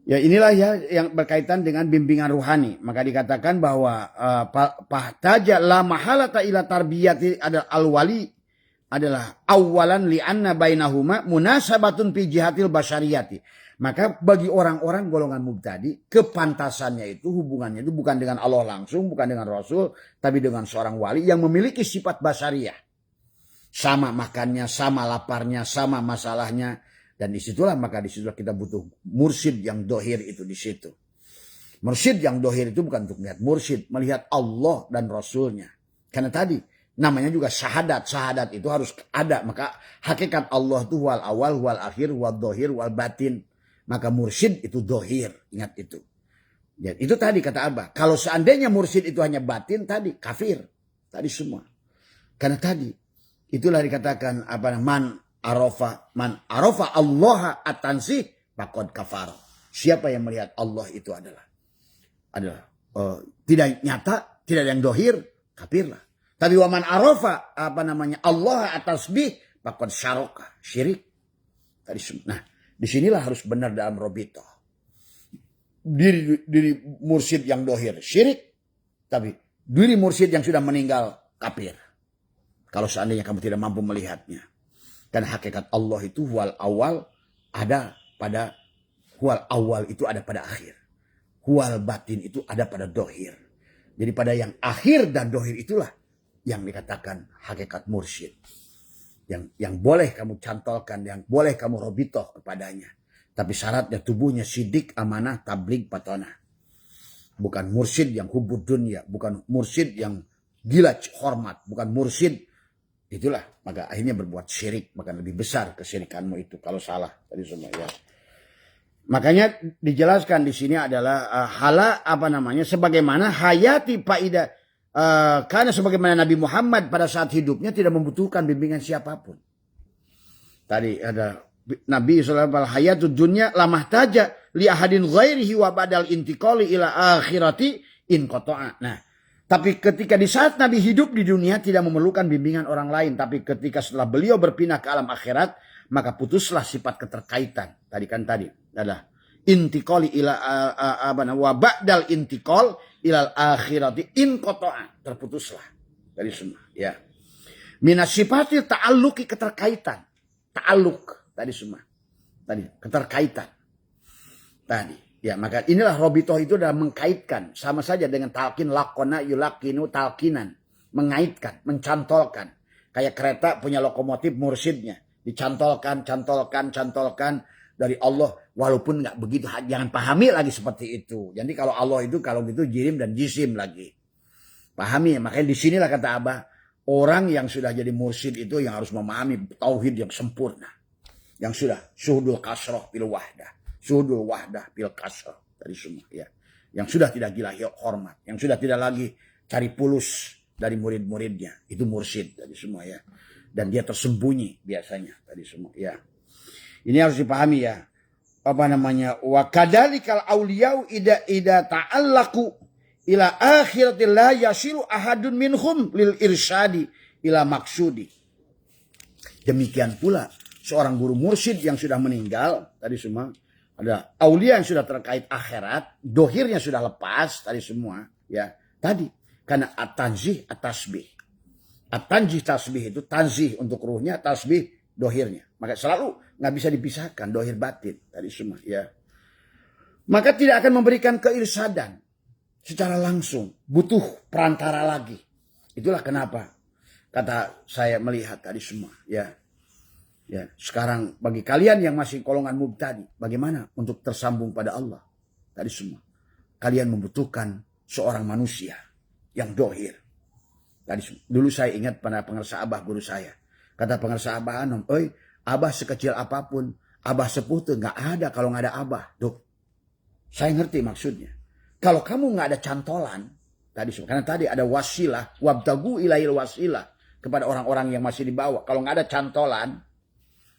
Ya inilah ya yang berkaitan dengan bimbingan ruhani. Maka dikatakan bahwa tahtaja la mahalata ila tarbiyati ada al-wali adalah awalan li anna bainahuma munasabatun fi jihatil basyariyati. Maka bagi orang-orang golongan mubtadi, kepantasannya itu hubungannya itu bukan dengan Allah langsung, bukan dengan Rasul, tapi dengan seorang wali yang memiliki sifat basyariyah. Sama makannya, sama laparnya, sama masalahnya. Dan disitulah kita butuh mursyid yang dohir itu di situ. Mursyid yang dohir itu bukan untuk melihat mursyid, melihat Allah dan Rasulnya. Karena tadi namanya juga syahadat. Syahadat itu harus ada. Maka hakikat Allah itu wal awal, wal akhir, wal dohir, wal batin. Maka mursyid itu dohir. Ingat itu. Ya, itu tadi kata Abah. Kalau seandainya mursyid itu hanya batin tadi kafir. Tadi semua. Karena tadi itulah dikatakan man arafa Allah at-tansih faqad kafar. Siapa yang melihat Allah itu adalah tidak nyata, tidak ada yang dohir, kafirlah. Tapi waman arafa Allah at-tasbih faqad syaraka, syirik. Tadi semua. Nah, disinilah harus benar dalam robito. Diri mursyid yang dohir syirik, tapi diri mursyid yang sudah meninggal kafir. Kalau seandainya kamu tidak mampu melihatnya. Dan hakikat Allah itu huwal awal ada pada huwal awal itu ada pada akhir. Huwal batin itu ada pada dohir. Jadi pada yang akhir dan dohir itulah yang dikatakan hakikat mursyid. Yang boleh kamu cantolkan, yang boleh kamu robitoh kepadanya. Tapi syaratnya tubuhnya sidik, amanah, tabligh, patonah. Bukan mursyid yang hubud dunia. Bukan mursyid yang gila hormat. Bukan mursyid. Itulah. Maka akhirnya berbuat syirik. Maka lebih besar kesyirikanmu itu. Kalau salah. Tadi semua ya. Makanya dijelaskan di sini adalah sebagaimana hayati faidah. Karena sebagaimana Nabi Muhammad pada saat hidupnya tidak membutuhkan bimbingan siapapun. Tadi ada Nabi sallallahu alaihi hayatud dunya lamah taja li ahadin ghairihi wa badal intiqali ila akhirati in qata'a. Nah, tapi ketika di saat Nabi hidup di dunia tidak memerlukan bimbingan orang lain, tapi ketika setelah beliau berpindah ke alam akhirat, maka putuslah sifat keterkaitan. Tadi adalah intiqali ila wa ba'dal intiqal ilal akhirati in qata'a, terputuslah dari semua ya. Minasifati ta'alluqi, keterkaitan. Ta'alluq tadi semua. Tadi keterkaitan. Tadi ya, maka inilah robitoh itu adalah mengkaitkan, sama saja dengan talqin, laqona yulaqinu talqinan, mengaitkan, mencantolkan. Kayak kereta punya lokomotif mursyidnya, dicantolkan dari Allah, walaupun nggak begitu, jangan pahami lagi seperti itu. Jadi kalau Allah itu kalau gitu jirim dan jisim lagi. Pahami, makanya di sinilah kata Abah, orang yang sudah jadi mursyid itu yang harus memahami tauhid yang sempurna. Yang sudah syuhudul kasroh bil wahdah, syuhudul wahdah bil kasroh dari semua ya. Yang sudah tidak gila hormat, yang sudah tidak lagi cari pulus dari murid-muridnya, itu mursyid dari semua ya. Dan dia tersembunyi biasanya tadi semua ya. Ini harus dipahami ya. Wa kadzalikal auliyau ida ta'allaqu ila akhiratil la yasilu ahadun minhum lil irsyadi ila maksudi. Demikian pula seorang guru mursyid yang sudah meninggal tadi semua, ada aulia yang sudah terkait akhirat, dohirnya sudah lepas tadi semua ya. Tadi karena at-tanzih at-tasbih. At-tanzih tasbih itu tanzih untuk ruhnya, tasbih dohirnya. Maka selalu nggak bisa dipisahkan dohir batin tadi semua ya. Maka tidak akan memberikan keirsadan secara langsung, butuh perantara lagi. Itulah kenapa kata saya melihat tadi semua ya. Ya, sekarang bagi kalian yang masih golongan mubtadi, bagaimana untuk tersambung pada Allah? Tadi semua. Kalian membutuhkan seorang manusia yang dohir. Tadi semua. Dulu saya ingat pada pengersa Abah guru saya. Kata pengersa Abah Anom, oi, Abah sekecil apapun, Abah sepuh tuh nggak ada kalau nggak ada Abah. Duh, saya ngerti maksudnya. Kalau kamu nggak ada cantolan, tadi semua. Karena tadi ada wasilah, wabtagu ilail wasilah kepada orang-orang yang masih di bawah. Kalau nggak ada cantolan,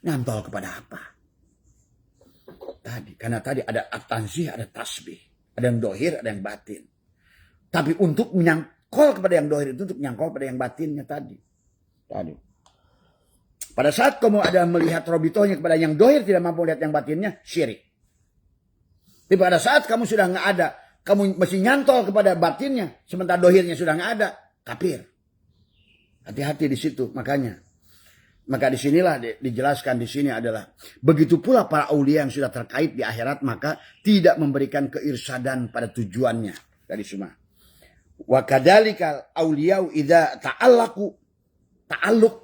nyantol kepada apa? Tadi, karena tadi ada at-tanzih, ada tasbih, ada yang dohir, ada yang batin. Tapi untuk menyangkol kepada yang dohir itu untuk menyangkol pada yang batinnya tadi. Pada saat kamu ada melihat robitohnya kepada yang dohir tidak mampu lihat yang batinnya, syirik. Tapi pada saat kamu sudah nggak ada, kamu masih nyantol kepada batinnya, sementara dohirnya sudah nggak ada, kafir. Hati-hati di situ, makanya. Maka disinilah dijelaskan di sini adalah begitu pula para aulia yang sudah terkait di akhirat maka tidak memberikan keirsadan pada tujuannya dari semua. Wa kadzalikal auliyau idza ta'alluq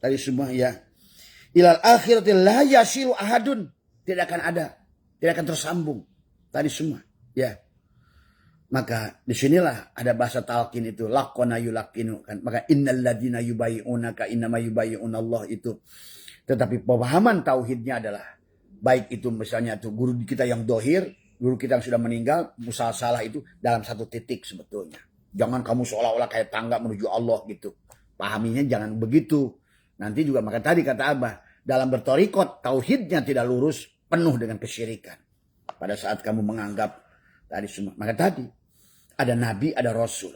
dari semua ya. Ilal akhirati la yasilu ahadun, tidak akan ada, tidak akan tersambung tadi semua ya. Maka disinilah ada bahasa talqin itu laqona yulaqinu kan. Maka innal ladzina yubayyi'unaka innama yubayyi'unallah itu. Tetapi pemahaman tauhidnya adalah baik itu misalnya itu guru kita yang dohir guru kita yang sudah meninggal, musasalah itu dalam satu titik sebetulnya. Jangan kamu seolah-olah kayak tangga menuju Allah gitu. Pahaminya jangan begitu. Nanti juga maka tadi kata Abah, dalam bertorikot tauhidnya tidak lurus, penuh dengan kesyirikan. Pada saat kamu menganggap tadi semua. Maka tadi ada nabi, ada rasul.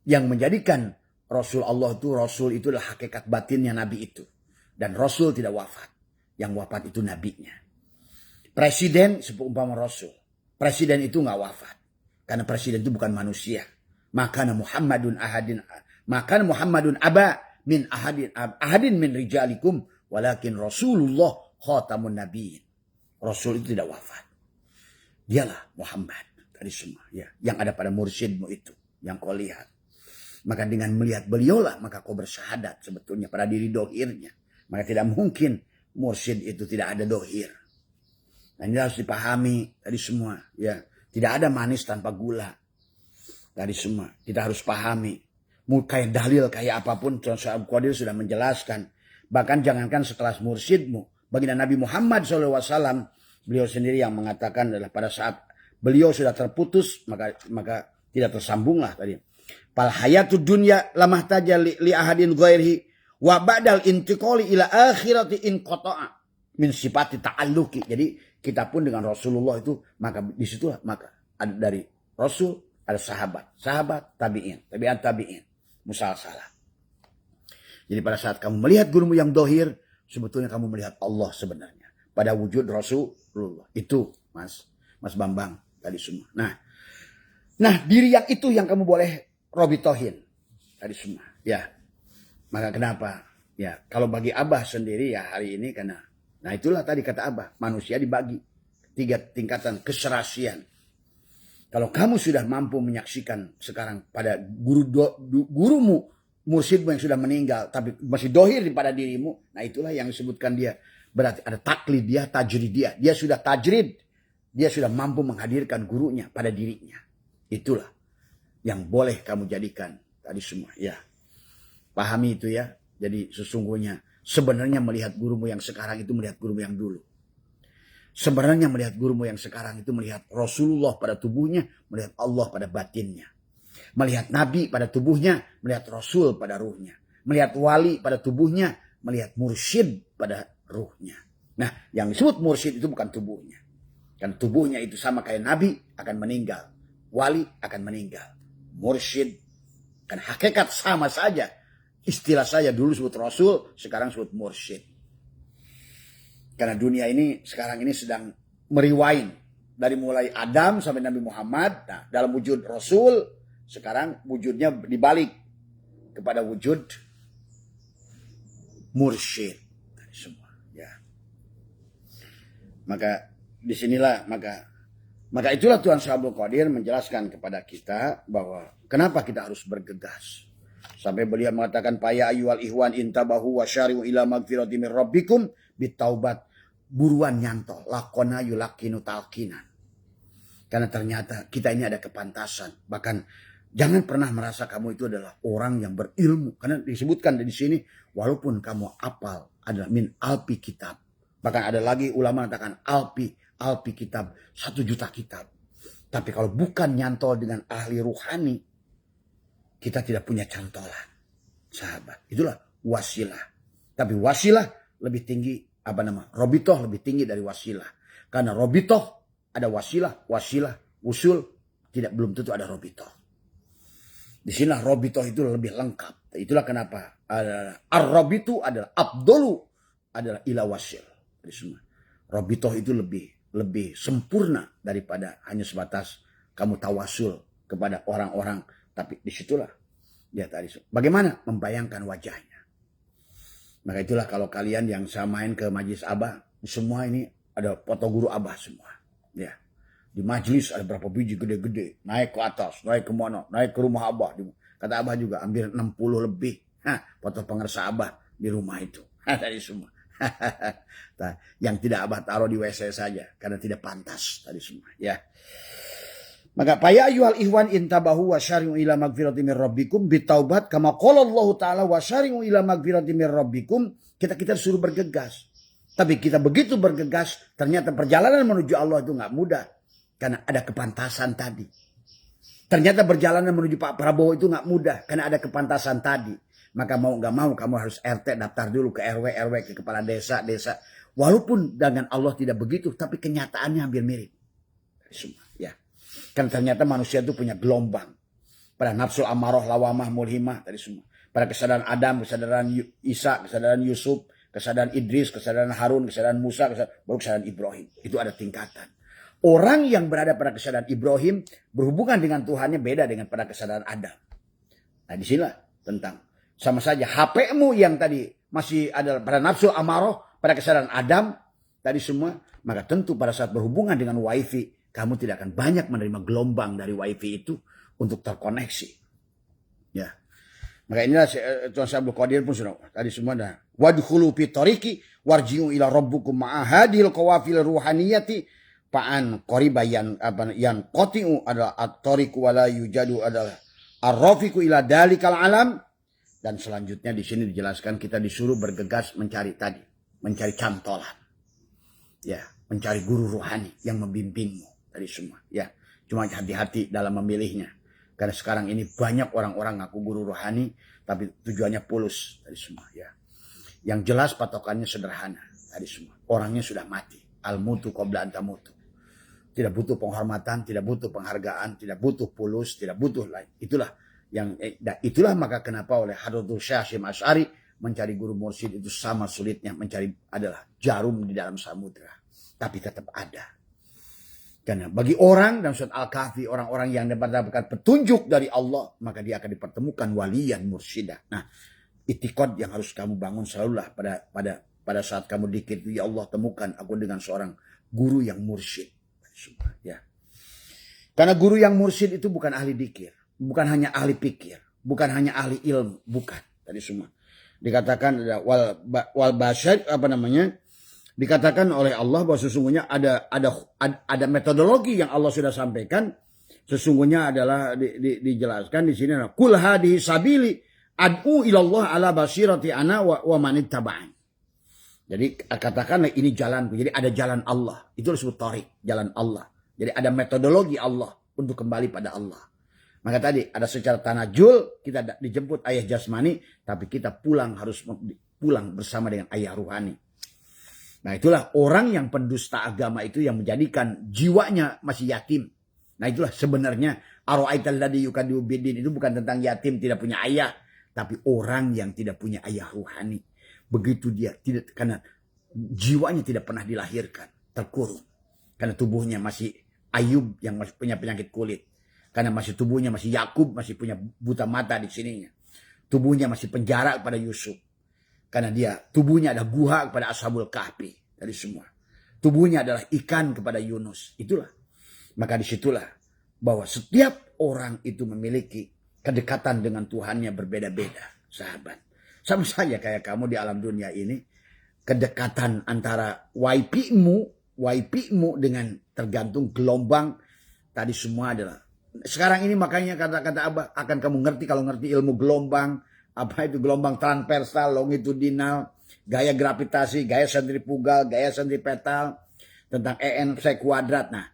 Yang menjadikan rasul Allah itu, rasul itu adalah hakikat batinnya nabi itu. Dan rasul tidak wafat. Yang wafat itu nabinya. Presiden seumpama rasul. Presiden itu nggak wafat. Karena presiden itu bukan manusia. Makana Muhammadun aba min ahadin min rijalikum walakin Rasulullah khatamun nabiyyin. Rasul itu tidak wafat. Dialah Muhammad tadi semua ya, yang ada pada mursyidmu itu yang kau lihat. Maka dengan melihat beliaulah maka kau bersyahadat sebetulnya pada diri dohirnya. Maka tidak mungkin mursyid itu tidak ada dohir. Dan ini harus dipahami tadi semua ya. Tidak ada manis tanpa gula. Tadi semua kita harus pahami. Kayak dalil kayak apapun Syekh Abdul Qadir sudah menjelaskan. Bahkan jangankan sekelas mursyidmu. Baginda Nabi Muhammad SAW, beliau sendiri yang mengatakan adalah pada saat beliau sudah terputus maka tidak tersambunglah tadi. Fal hayatud dunya lamah taja li ahadin ghairihi wa ba'dal intiqali ila akhirati in qata'a min sifati ta'alluqi. Jadi kita pun dengan Rasulullah itu maka di situ maka ada dari Rasul ada sahabat, tabi'in, musalsalah. Jadi pada saat kamu melihat gurumu yang dohir, sebetulnya kamu melihat Allah sebenarnya. Pada wujud Rasulullah. Itu Mas Bambang tadi semua. Nah diri yang itu yang kamu boleh robitohin. Tadi semua. Ya. Maka kenapa? Ya kalau bagi Abah sendiri ya hari ini karena. Nah itulah tadi kata Abah. Manusia dibagi. 3 tingkatan keserasian. Kalau kamu sudah mampu menyaksikan sekarang pada gurumu, mursyidmu yang sudah meninggal, tapi masih dohir pada dirimu, nah itulah yang disebutkan dia. Berarti ada taklid dia, tajrid dia. Dia sudah tajrid, dia sudah mampu menghadirkan gurunya pada dirinya. Itulah yang boleh kamu jadikan tadi semua. Ya, pahami itu ya. Jadi sesungguhnya sebenarnya melihat gurumu yang sekarang itu melihat gurumu yang dulu. Sebenarnya melihat gurumu yang sekarang itu melihat Rasulullah pada tubuhnya, melihat Allah pada batinnya. Melihat Nabi pada tubuhnya, melihat Rasul pada ruhnya. Melihat wali pada tubuhnya, melihat mursyid pada ruhnya. Nah, yang disebut mursyid itu bukan tubuhnya. Kan tubuhnya itu sama kayak Nabi akan meninggal. Wali akan meninggal. Mursyid kan hakikat sama saja. Istilah saja dulu sebut Rasul, sekarang sebut mursyid. Karena dunia ini sekarang ini sedang meriwain dari mulai Adam sampai Nabi Muhammad. Nah, dalam wujud Rasul sekarang wujudnya dibalik kepada wujud mursyid semua. Ya. Maka disinilah maka itulah Tuhan Syekh Abdul Qadir menjelaskan kepada kita bahwa kenapa kita harus bergegas. Sampai beliau mengatakan ya ayyuhal ihwan intabahu wa syari'u ila magfirati min rabbikum bitaubat. Buruan nyantol lakona yulakinu talkinan. Karena ternyata kita ini ada kepantasan. Bahkan jangan pernah merasa kamu itu adalah orang yang berilmu. Karena disebutkan di sini walaupun kamu apal adalah min alpi kitab. Bahkan ada lagi ulama mengatakan alpi kitab 1 juta kitab. Tapi kalau bukan nyantol dengan ahli ruhani, kita tidak punya cantolan. Sahabat, itulah wasilah. Tapi wasilah lebih tinggi robitoh lebih tinggi dari wasilah. Karena robitoh ada wasilah, usul belum tentu ada robitoh. Di sinilah robitoh itu lebih lengkap. Itulah kenapa ar-robitu adalah abdolu adalah ila wasil. Robitoh itu lebih sempurna daripada hanya sebatas kamu tawasul kepada orang-orang. Tapi disitulah dia tadi. Bagaimana membayangkan wajahnya. Maka itulah kalau kalian yang saya main ke majlis Abah, semua ini ada foto guru Abah semua. Ya. Di majlis ada berapa biji gede-gede, naik ke atas, naik ke mana, naik ke rumah Abah. Kata Abah juga hampir 60 lebih. Foto pengersa Abah di rumah itu. Tadi semua. Yang tidak Abah taruh di WC saja karena tidak pantas tadi semua. Ya. Maka ya ayyuhal ihwan intabahu wa syari'u ila magfirati mir rabbikum bitaubat kama qala Allah taala wa syari'u ila magfirati mir rabbikum. Kita suruh bergegas. Tapi kita begitu bergegas ternyata perjalanan menuju Allah itu enggak mudah. Karena ada kepantasan tadi. Ternyata perjalanan menuju Pak Prabowo itu nggak mudah karena ada kepantasan tadi. Maka mau nggak mau kamu harus RT daftar dulu ke RW ke kepala desa. Walaupun dengan Allah tidak begitu, tapi kenyataannya hampir mirip. Semua, ya. Karena ternyata manusia itu punya gelombang. Pada nafsu amarah, lawamah, mulhimah tadi semua. Pada kesadaran Adam, kesadaran Isa, kesadaran Yusuf, kesadaran Idris, kesadaran Harun, kesadaran Musa, baru kesadaran Ibrahim. Itu ada tingkatan. Orang yang berada pada kesadaran Ibrahim berhubungan dengan Tuhannya beda dengan pada kesadaran Adam. Nah disinilah tentang sama saja HP-mu yang tadi masih ada pada nafsu amarah, pada kesadaran Adam tadi semua, maka tentu pada saat berhubungan dengan wifi kamu tidak akan banyak menerima gelombang dari wifi itu untuk terkoneksi. Ya. Maka inilah Tuan Syekh Abdul Qadir pun sudah tadi semua dah. Wadkhulu fi tariqi warji'u ila rabbukum ma'ahadil qawafil ruhaniyati Pa'an qoriba yang qati'u adalah at-tariqu wala yujadu adalah ar-rafiqu ila dalikal alam. Dan selanjutnya di sini dijelaskan kita disuruh bergegas mencari tadi, mencari cantolan. Ya, mencari guru rohani yang membimbingmu tadi semua, ya. Cuma hati-hati dalam memilihnya. Karena sekarang ini banyak orang-orang ngaku guru rohani tapi tujuannya pulus tadi semua, ya. Yang jelas patokannya sederhana tadi semua. Orangnya sudah mati. Al-mutu qabla an tamutu. Tidak butuh penghormatan, tidak butuh penghargaan, tidak butuh pulus, tidak butuh lain. Itulah maka kenapa oleh Hadratul Syekh Hasyim Asy'ari mencari guru mursyid itu sama sulitnya mencari adalah jarum di dalam samudra. Tapi tetap ada. Karena bagi orang dalam surat Al-Kahfi, orang-orang yang mendapatkan petunjuk dari Allah, maka dia akan dipertemukan waliyan mursyidah. Nah, itikad yang harus kamu bangun selalulah pada saat kamu dikir, ya Allah temukan aku dengan seorang guru yang mursyid. Ya. Karena guru yang mursyid itu bukan ahli dikir, bukan hanya ahli pikir, bukan hanya ahli ilmu, bukan. Tadi semua dikatakan wal basyar dikatakan oleh Allah bahwa sesungguhnya ada metodologi yang Allah sudah sampaikan. Sesungguhnya adalah dijelaskan di sini adalah kul hadhihi sabili ad'u ilallah ala basirati ana wa man ittaba'an. Jadi katakanlah ini jalanku. Jadi ada jalan Allah. Itu disebut tarik, jalan Allah. Jadi ada metodologi Allah untuk kembali pada Allah. Maka tadi ada secara tanajul kita dijemput ayah jasmani, tapi kita harus pulang bersama dengan ayah ruhani. Nah itulah orang yang pendusta agama itu yang menjadikan jiwanya masih yatim. Nah itulah sebenarnya ara'aital ladzi yukadzibu biddin itu bukan tentang yatim tidak punya ayah, tapi orang yang tidak punya ayah ruhani. Begitu dia tidak, karena jiwanya tidak pernah dilahirkan, terkurung. Karena tubuhnya masih Ayub yang masih punya penyakit kulit. Karena tubuhnya masih Yakub masih punya buta mata di sininya. Tubuhnya masih penjara kepada Yusuf. Karena tubuhnya ada guha kepada Ashabul Kahfi dari semua. Tubuhnya adalah ikan kepada Yunus. Itulah. Maka disitulah bahwa setiap orang itu memiliki kedekatan dengan Tuhannya berbeda-beda, sahabat. Sama saja kayak kamu di alam dunia ini, kedekatan antara YP-mu dengan tergantung gelombang tadi semua adalah. Sekarang ini makanya kata-kata Abah akan kamu ngerti kalau ngerti ilmu gelombang, apa itu gelombang transversal, longitudinal, gaya gravitasi, gaya sentrifugal, gaya sentripetal, tentang EMC kuadrat. Nah,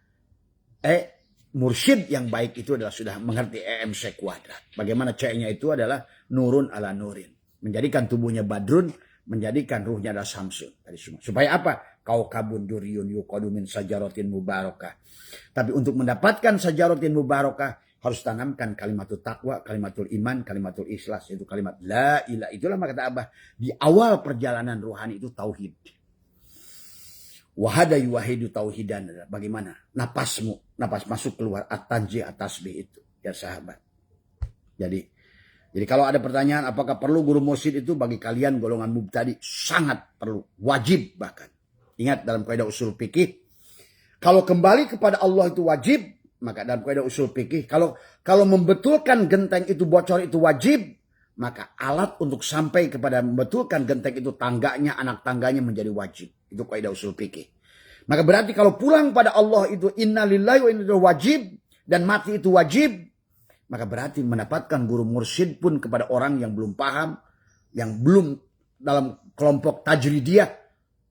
mursyid yang baik itu adalah sudah mengerti EMC kuadrat. Bagaimana C-nya itu adalah nurun ala nurin. Menjadikan tubuhnya badrun, menjadikan ruhnya adalah samsun. Tadi semua. Supaya apa? Kau kabun duriyun yuqadu min sajaratin mubarakah. Tapi untuk mendapatkan sajaratin mubarakah harus tanamkan kalimatul taqwa, kalimatul iman, kalimatul ikhlas. Itu kalimat la ilaha. Itulah kata Abah. Di awal perjalanan rohani itu tauhid. Wahada yuwahidu tauhidan. Bagaimana? Napas masuk keluar at-tanji at-tasbih itu. Ya sahabat. Jadi kalau ada pertanyaan apakah perlu guru mursyid itu bagi kalian golongan mubtadi sangat perlu, wajib bahkan. Ingat dalam kaidah usul fikih, kalau kembali kepada Allah itu wajib, maka dalam kaidah usul fikih kalau membetulkan genteng itu bocor itu wajib, maka alat untuk sampai kepada membetulkan genteng itu tangganya, anak tangganya menjadi wajib. Itu kaidah usul fikih. Maka berarti kalau pulang pada Allah itu innalillahi wa inna ilaihi wajib dan mati itu wajib. Maka berarti mendapatkan guru mursyid pun kepada orang yang belum paham, yang belum dalam kelompok tajridiyah,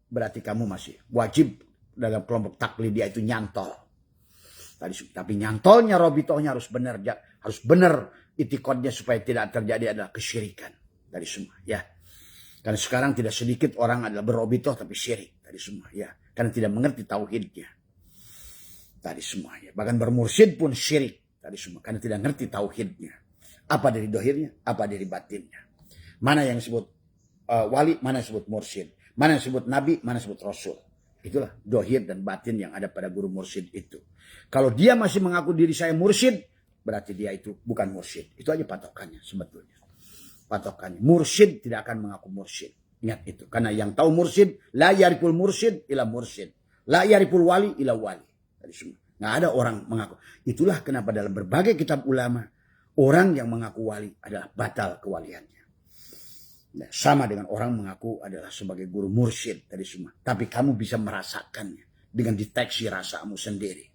berarti kamu masih wajib dalam kelompok taklidiyah itu nyantol. Tapi nyantolnya robitohnya harus benar, itikadnya supaya tidak terjadi adalah kesyirikan tadi semua ya. Karena sekarang tidak sedikit orang adalah berobitoh tapi syirik tadi semua ya, karena tidak mengerti tauhidnya tadi semua ya. Bahkan bermursyid pun syirik tadi semua karena tidak mengerti tauhidnya. Apa dari dohirnya, apa dari batinnya. Mana yang disebut wali, mana yang disebut mursyid, mana yang disebut nabi, mana yang disebut rasul. Itulah dohir dan batin yang ada pada guru mursyid itu. Kalau dia masih mengaku diri saya mursyid, berarti dia itu bukan mursyid. Itu aja patokannya sebetulnya. Patokannya. Mursyid tidak akan mengaku mursyid. Ingat itu. Karena yang tahu mursyid, la yariful mursyid ila mursyid. La yariful wali ila wali. Tadi semua. Nggak ada orang mengaku. Itulah kenapa dalam berbagai kitab ulama, orang yang mengaku wali adalah batal kewaliannya. Nah, sama dengan orang mengaku adalah sebagai guru mursyid tadi semua. Tapi kamu bisa merasakannya dengan deteksi rasamu sendiri.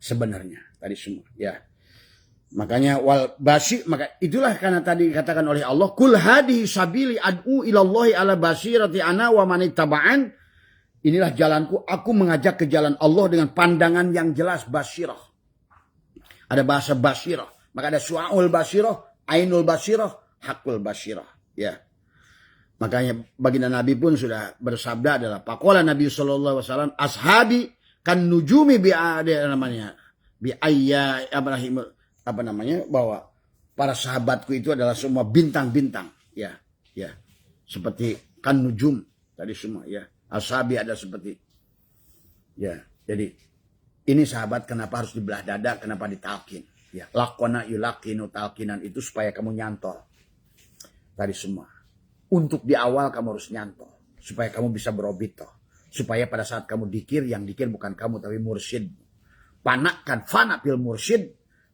Sebenarnya tadi semua ya. Makanya maka itulah karena tadi dikatakan oleh Allah, kul hadihi sabili ad'u ilallahi ala basirati ana wa man ittaba'an. Inilah jalanku, aku mengajak ke jalan Allah dengan pandangan yang jelas, basirah. Ada bahasa basirah, maka ada su'aul basirah, ainul basirah, hakul basirah ya. Makanya baginda Nabi pun sudah bersabda adalah faqala Nabi sallallahu alaihi wasallam, ashabi kan nujumi bahwa para sahabatku itu adalah semua bintang-bintang ya seperti kan nujum tadi semua ya. Ashabi ada seperti ya. Jadi ini sahabat kenapa harus dibelah dada, kenapa ditalkin ya. Lakona yulakinu talkinan itu supaya kamu nyantol tadi semua. Untuk di awal kamu harus nyantol supaya kamu bisa berobitoh. Supaya pada saat kamu dikir, yang dikir bukan kamu tapi mursyid. Panakkan, fana fil mursyid,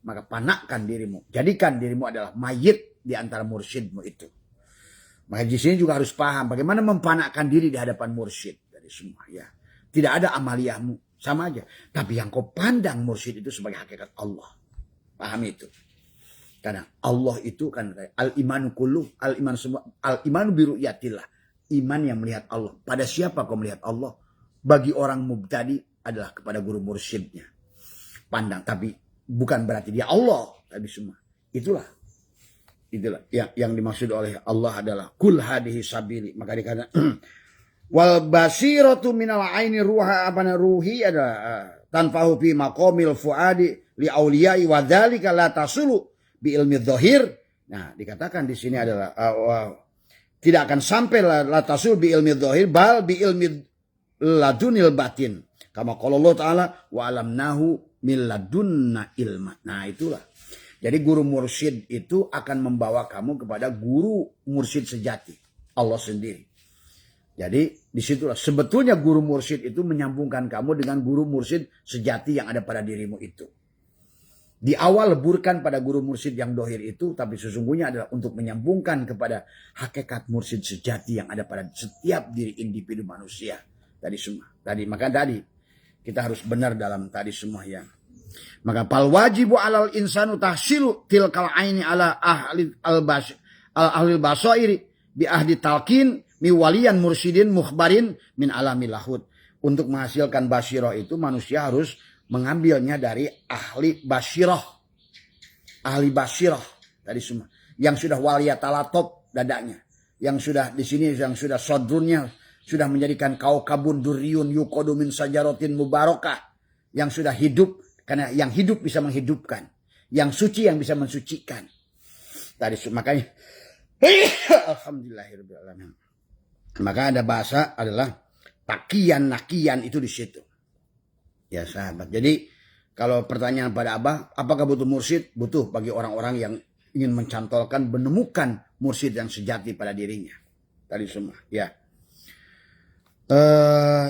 maka panakkan dirimu. Jadikan dirimu adalah mayit di antara mursyidmu itu. Maka di sini juga harus paham bagaimana mempanakkan diri di hadapan mursyid dari semua ya. Tidak ada amaliyahmu, sama aja. Tapi yang kau pandang mursyid itu sebagai hakikat Allah. Paham itu. Karena Allah itu kan al-imanu kullu, al-iman semua, al-imanu biru'yatillah. Iman yang melihat Allah. Pada siapa kau melihat Allah? Bagi orang mubtadi adalah kepada guru mursyidnya. Pandang, tapi bukan berarti dia Allah tadi semua. Itulah yang dimaksud oleh Allah adalah kul hadihi sabili. Maka dikatakan wal basiratu minal aini ruha abana ruhi adalah tanfahu fi maqamil fuadi li auliyai wa dzalika la tasulu bi ilmi dhahir. Nah, dikatakan di sini adalah tidak akan sampai la tasul bi ilmi dhahir bal bi ilmi ladunil batin. Kama qala Allah taala wa alamnahu min ladunna ilma. Nah, itulah. Jadi guru mursyid itu akan membawa kamu kepada guru mursyid sejati, Allah sendiri. Jadi disitulah sebetulnya guru mursyid itu menyambungkan kamu dengan guru mursyid sejati yang ada pada dirimu itu. Di awal leburkan pada guru mursyid yang dohir itu, tapi sesungguhnya adalah untuk menyambungkan kepada hakikat mursyid sejati yang ada pada setiap diri individu manusia. Tadi semua. Maka kita harus benar dalam tadi semua ya. Maka fal wajibu alal insanu tahsilu tilkal aini ala ahli basairi bi ahdi talqin mi waliyan mursyidin mukhbarin min alamil lahud. Untuk menghasilkan basyirah itu manusia harus mengambilnya dari ahli basyirah. Ahli basyirah tadi semua. Yang sudah waliyatalatop dadanya. Yang sudah di sini yang sudah sodrunnya sudah menjadikan kaukabun duriyun yuqadu min sajaratin mubarakah. Yang sudah hidup. Karena yang hidup bisa menghidupkan. Yang suci yang bisa mensucikan. Tadi makanya. Alhamdulillahirrahmanirrahim. Maka ada bahasa adalah takian nakian itu di situ. Ya sahabat. Jadi kalau pertanyaan pada Abah. Apakah butuh mursyid? Butuh bagi orang-orang yang ingin mencantolkan. Menemukan mursyid yang sejati pada dirinya. Tadi semua. Ya.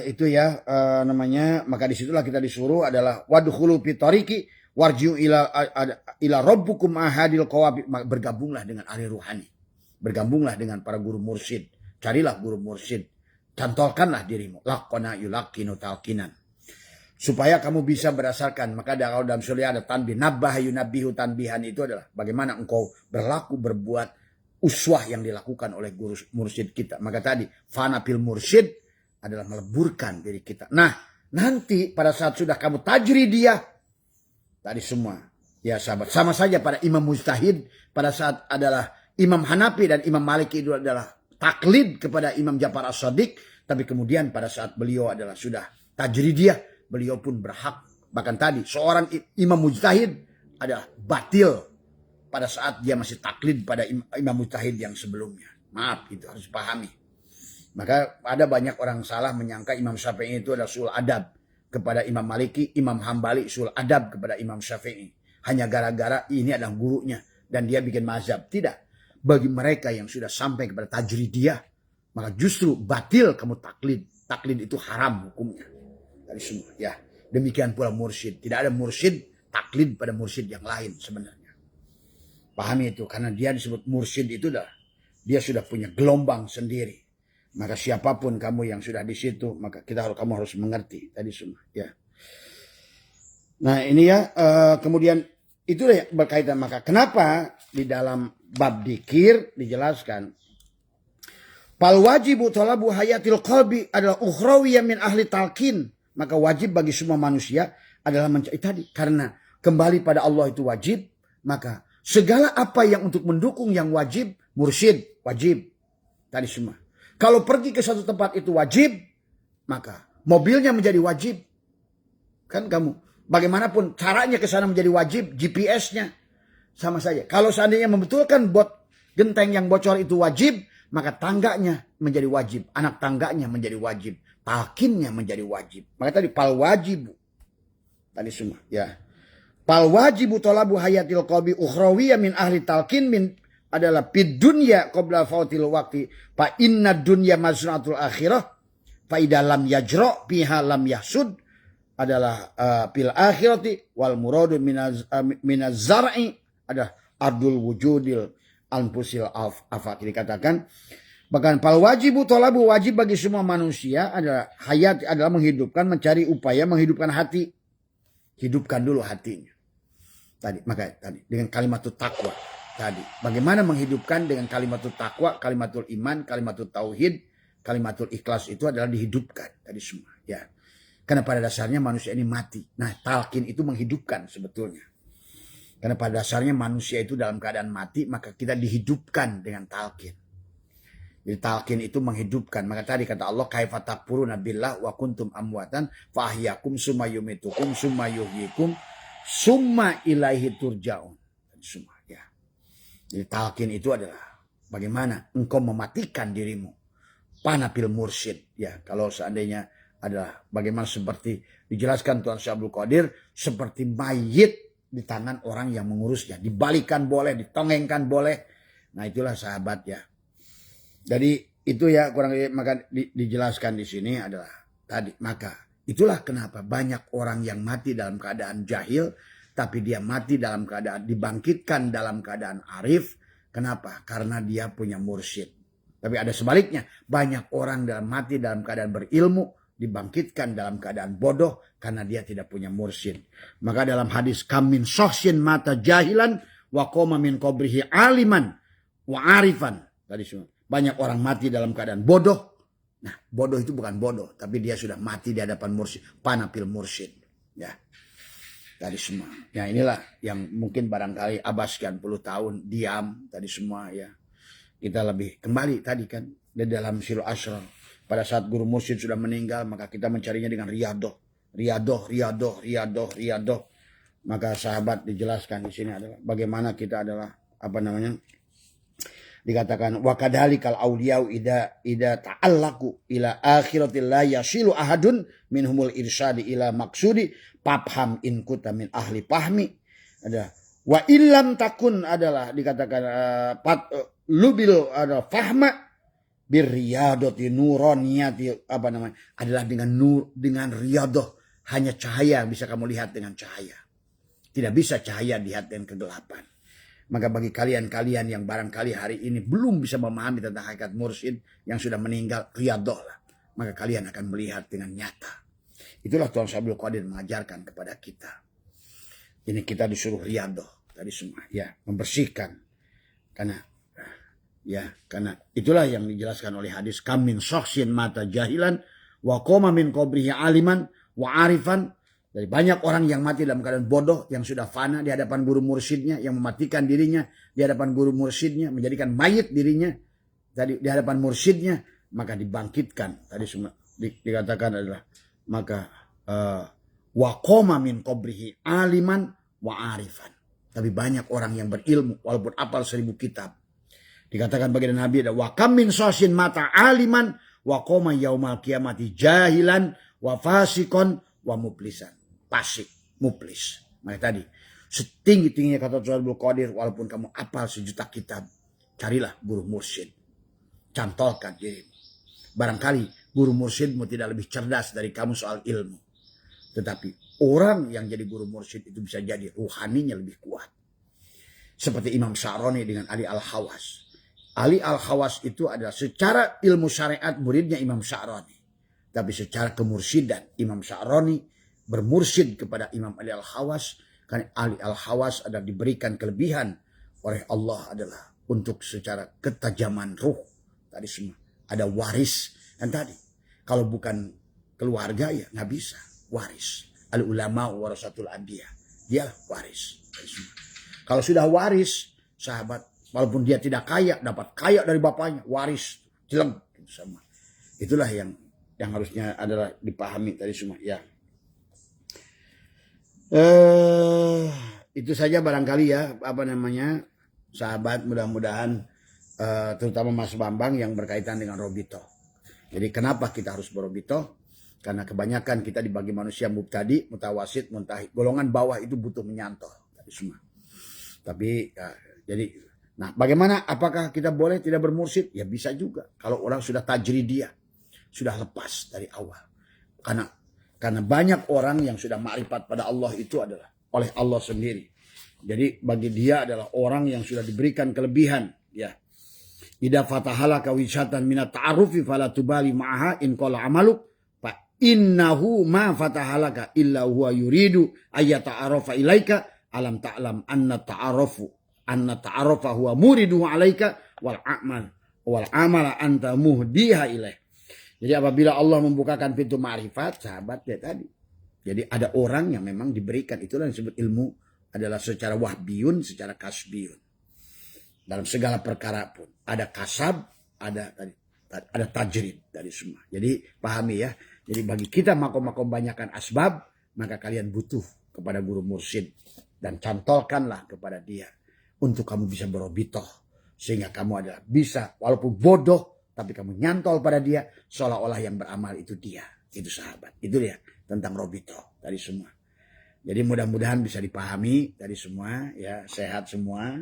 Itu ya namanya. Maka disitulah kita disuruh adalah wadkhulu fi tariqi warji'u ila rabbukum ahadil qawabi. Bergabunglah dengan ahli ruhani, bergabunglah dengan para guru mursyid, carilah guru mursyid, cantolkanlah dirimu laqana yulaqinu talqinan supaya kamu bisa berdasarkan. Maka dalam surah ada tanbih nabbah yunabbihu. Tanbihan itu adalah bagaimana engkau berlaku berbuat uswah yang dilakukan oleh guru mursyid kita. Maka tadi fana fil mursyid adalah meleburkan diri kita. Nah, nanti pada saat sudah kamu tajridiyah, Tadi semua. Ya sahabat. Sama saja pada imam mujtahid pada saat adalah Imam Hanafi dan Imam Maliki itu adalah taklid kepada Imam Ja'far As-Shadiq. Tapi kemudian pada saat beliau adalah sudah tajridiyah, beliau pun berhak. Bahkan tadi seorang imam mujtahid adalah batil pada saat dia masih taklid pada imam mujtahid yang sebelumnya. Maaf, itu harus pahami. Maka ada banyak orang salah menyangka Imam Syafi'i itu adalah sul adab kepada Imam Maliki, Imam Hambali sul adab kepada Imam Syafi'i. Hanya gara-gara ini adalah gurunya dan dia bikin mazhab. Tidak. Bagi mereka yang sudah sampai kepada tajridiyah, maka justru batil kamu taklid. Taklid itu haram hukumnya. Dari semua. Ya, demikian pula mursyid. Tidak ada mursyid taklid pada mursyid yang lain sebenarnya. Pahami itu. Karena dia disebut mursyid itu dia sudah punya gelombang sendiri. Maka siapapun kamu yang sudah di situ, maka kamu harus mengerti tadi semua. Ya. Nah ini ya, kemudian itu ya berkaitan. Maka kenapa di dalam bab dzikir dijelaskan fal wajibu talabu hayatil qalbi adalah ukhrawiyah min ahli talqin. Maka wajib bagi semua manusia adalah mencari tadi. Karena kembali pada Allah itu wajib. Maka segala apa yang untuk mendukung yang wajib. Mursyid wajib. Tadi semua. Kalau pergi ke satu tempat itu wajib. Maka mobilnya menjadi wajib. Kan kamu. Bagaimanapun caranya ke sana menjadi wajib. GPS-nya. Sama saja. Kalau seandainya membetulkan genteng yang bocor itu wajib. Maka tangganya menjadi wajib. Anak tangganya menjadi wajib. Talkinnya menjadi wajib. Maka tadi pal wajibu. Tadi semua. Ya. Pal wajibu talabu hayatil qalbi ukhrawiyah min ahli talkin min adalah fid dunya qabla fautil waqti fa inna dunya mazra'atul akhirah fa idza lam yajra biha lam yahsud adalah fil akhirati wal muradu minaz zar'i adalah ardul wujudil anfusil afaq. Dikatakan bahkan fal wajibu talabu wajib bagi semua manusia adalah hayat adalah menghidupkan mencari upaya menghidupkan hati. Hidupkan dulu hatinya. Maka tadi dengan kalimatul takwa tadi. Bagaimana menghidupkan dengan kalimatul takwa, kalimatul iman, kalimatul tauhid, kalimatul ikhlas itu adalah dihidupkan tadi semua. Ya. Karena pada dasarnya manusia ini mati. Nah, talqin itu menghidupkan sebetulnya. Karena pada dasarnya manusia itu dalam keadaan mati, maka kita dihidupkan dengan talqin. Jadi talqin itu menghidupkan. Maka tadi kata Allah, kaifa takfuruna billah wa kuntum amwatan fa ahyakum summa yumitukum summa yuhyikum summa ilaihi turja'un. Semua ya. Jadi talqin itu adalah bagaimana engkau mematikan dirimu. Panapil mursyid ya. Kalau seandainya adalah bagaimana seperti dijelaskan Tuan Syekh Abdul Qadir seperti mayit di tangan orang yang mengurusnya. Dibalikan boleh, ditongengkan boleh. Nah itulah sahabat ya. Jadi itu ya kurang maka dijelaskan di sini adalah tadi. Maka itulah kenapa banyak orang yang mati dalam keadaan jahil. Tapi dia mati dalam keadaan dibangkitkan dalam keadaan arif. Kenapa? Karena dia punya mursyid. Tapi ada sebaliknya. Banyak orang mati dalam keadaan berilmu. Dibangkitkan dalam keadaan bodoh. Karena dia tidak punya mursyid. Maka dalam hadis kamin sohsin mata jahilan. Wa koma min kobrihi aliman. Wa arifan. Tadi semua. Banyak orang mati dalam keadaan bodoh. Nah bodoh itu bukan bodoh. Tapi dia sudah mati di hadapan mursyid. Panapil mursyid. Ya. Tadi semua. Ya inilah yang mungkin barangkali abah sekian puluh tahun diam tadi semua ya. Kita lebih kembali tadi kan di dalam Sirul Asrar. Pada saat guru mursyid sudah meninggal maka kita mencarinya dengan riyadoh. Riyadoh. Maka sahabat dijelaskan di sini adalah bagaimana kita adalah dikatakan wa kadzalikal auliyau ida ta'allaqu ila akhiratil la yasilu ahadun minhumul irsyadi ila maksudi fafham in kunta min ahli fahmi. Ada wa illam takun adalah dikatakan lubil ada fahma birriyadati nuraniyati adalah dengan nur dengan riyadah hanya cahaya bisa kamu lihat dengan cahaya. Tidak bisa cahaya dilihat dengan kegelapan. Maka bagi kalian-kalian yang barangkali hari ini belum bisa memahami tentang hakikat mursyid yang sudah meninggal, riyadah lah. Maka kalian akan melihat dengan nyata. Itulah Tuan Syekh Abdul Qadir mengajarkan kepada kita. Ini kita disuruh riyadah tadi semua. Ya, membersihkan. Karena itulah yang dijelaskan oleh hadis. Kam min syakhsin mata jahilan wa qoma min qabrihi aliman wa arifan Dari banyak orang yang mati dalam keadaan bodoh, yang sudah fana di hadapan guru mursyidnya, yang mematikan dirinya di hadapan guru mursyidnya, menjadikan mayit dirinya tadi di hadapan mursyidnya, maka dibangkitkan. Tadi semua dikatakan adalah maka wa qoma min qabrihi aliman wa arifan. Tapi banyak orang yang berilmu walaupun apal 1000 kitab. Dikatakan baginda Nabi ada wa kam min sasin mata aliman wa qoma yaumal qiyamati jahilan wa fasikon wa muplisan. Pasik, muplis. Maka tadi setinggi-tingginya kata Tuhan Abdul Qadir, walaupun kamu apal 1.000.000 kitab, carilah guru mursyid. Cantolkan dirimu. Barangkali guru mursyidmu tidak lebih cerdas dari kamu soal ilmu. Tetapi orang yang jadi guru mursyid itu bisa jadi ruhaninya lebih kuat. Seperti Imam Sya'roni dengan Ali Al-Khawas. Ali Al-Khawas itu adalah secara ilmu syariat muridnya Imam Sya'roni. Tapi secara kemursidan Imam Sya'roni bermursyid kepada Imam Ali Al-Khawas. Karena Ali Al-Khawas adalah diberikan kelebihan oleh Allah adalah untuk secara ketajaman ruh. Tadi semua ada waris. Dan tadi kalau bukan keluarga ya nggak bisa. Waris. Al-ulama warasatul anbiya. Dia waris. Kalau sudah waris, sahabat, walaupun dia tidak kaya, dapat kaya dari bapaknya, waris, jelek sama. Itulah yang harusnya adalah dipahami tadi semua. Ya. Itu saja barangkali ya, sahabat, mudah-mudahan terutama Mas Bambang yang berkaitan dengan robito. Jadi kenapa kita harus berobito? Karena kebanyakan kita dibagi manusia mubtadi, mutawasid, muntahid. Golongan bawah itu butuh menyantol tadi semua. Tapi ya, jadi, nah bagaimana? Apakah kita boleh tidak bermursyid? Ya bisa juga. Kalau orang sudah tajridiyah, sudah lepas dari awal. Karena banyak orang yang sudah ma'rifat pada Allah itu adalah oleh Allah sendiri. Jadi bagi dia adalah orang yang sudah diberikan kelebihan. Ya. Idza fatahalaka wisatan minat ta'arufi fala tubali ma'aha in qala amaluk fa innahu ma fatahalaka illa huwa yuridu ayyata'arafa ilaika alam ta'lam anna ta'arafa huwa muriduhu alaika wal amala anta muhdiha ilaih. Jadi apabila Allah membukakan pintu ma'rifat, sahabat ya tadi. Jadi ada orang yang memang diberikan, itulah yang disebut ilmu adalah secara wahbiyun, secara kasbiyun. Dalam segala perkara pun ada kasab, ada tajrid dari semua. Jadi pahami ya. Jadi bagi kita makom-makom banyakkan asbab, maka kalian butuh kepada guru mursyid dan cantolkanlah kepada dia untuk kamu bisa berobitoh sehingga kamu adalah bisa walaupun bodoh tapi kamu nyantol pada dia seolah-olah yang beramal itu dia, itu sahabat. Itu dia tentang robito tadi semua. Jadi mudah-mudahan bisa dipahami tadi semua ya, sehat semua.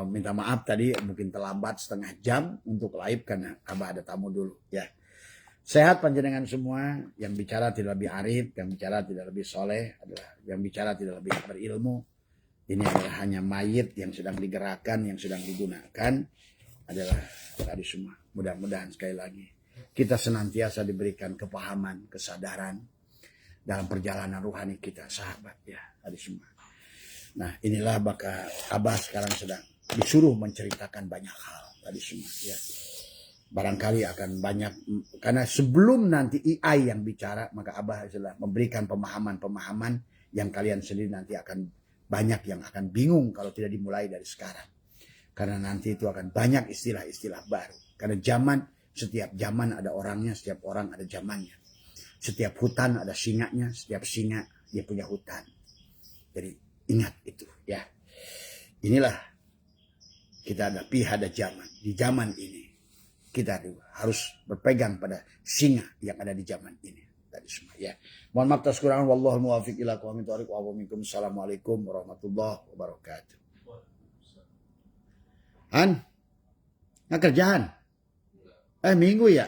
Minta maaf tadi mungkin terlambat setengah jam untuk live karena Abah ada tamu dulu ya. Sehat panjenengan semua, yang bicara tidak lebih arif, yang bicara tidak lebih soleh, adalah yang bicara tidak lebih berilmu. Ini adalah hanya mayit yang sedang digerakkan, yang sedang digunakan adalah tadi semua. Mudah-mudahan sekali lagi kita senantiasa diberikan kepahaman, kesadaran dalam perjalanan ruhani kita, sahabat ya, tadi semua. Nah, inilah maka Abah sekarang sedang disuruh menceritakan banyak hal tadi semua ya. Barangkali akan banyak, karena sebelum nanti AI yang bicara, maka Abah adalah memberikan pemahaman-pemahaman yang kalian sendiri nanti akan banyak yang akan bingung kalau tidak dimulai dari sekarang. Karena nanti itu akan banyak istilah-istilah baru. Karena setiap zaman ada orangnya, setiap orang ada zamannya. Setiap hutan ada singanya, setiap singa dia punya hutan. Jadi ingat itu ya. Inilah kita ada zaman. Di zaman ini kita harus berpegang pada singa yang ada di zaman ini tadi semua ya. Mohon maaf atas kekurangan, wallahul muwaffiq ila aqwamit thoriq wa minkum. Assalamualaikum warahmatullahi wabarakatuh. Nggak kerjaan? Minggu ya?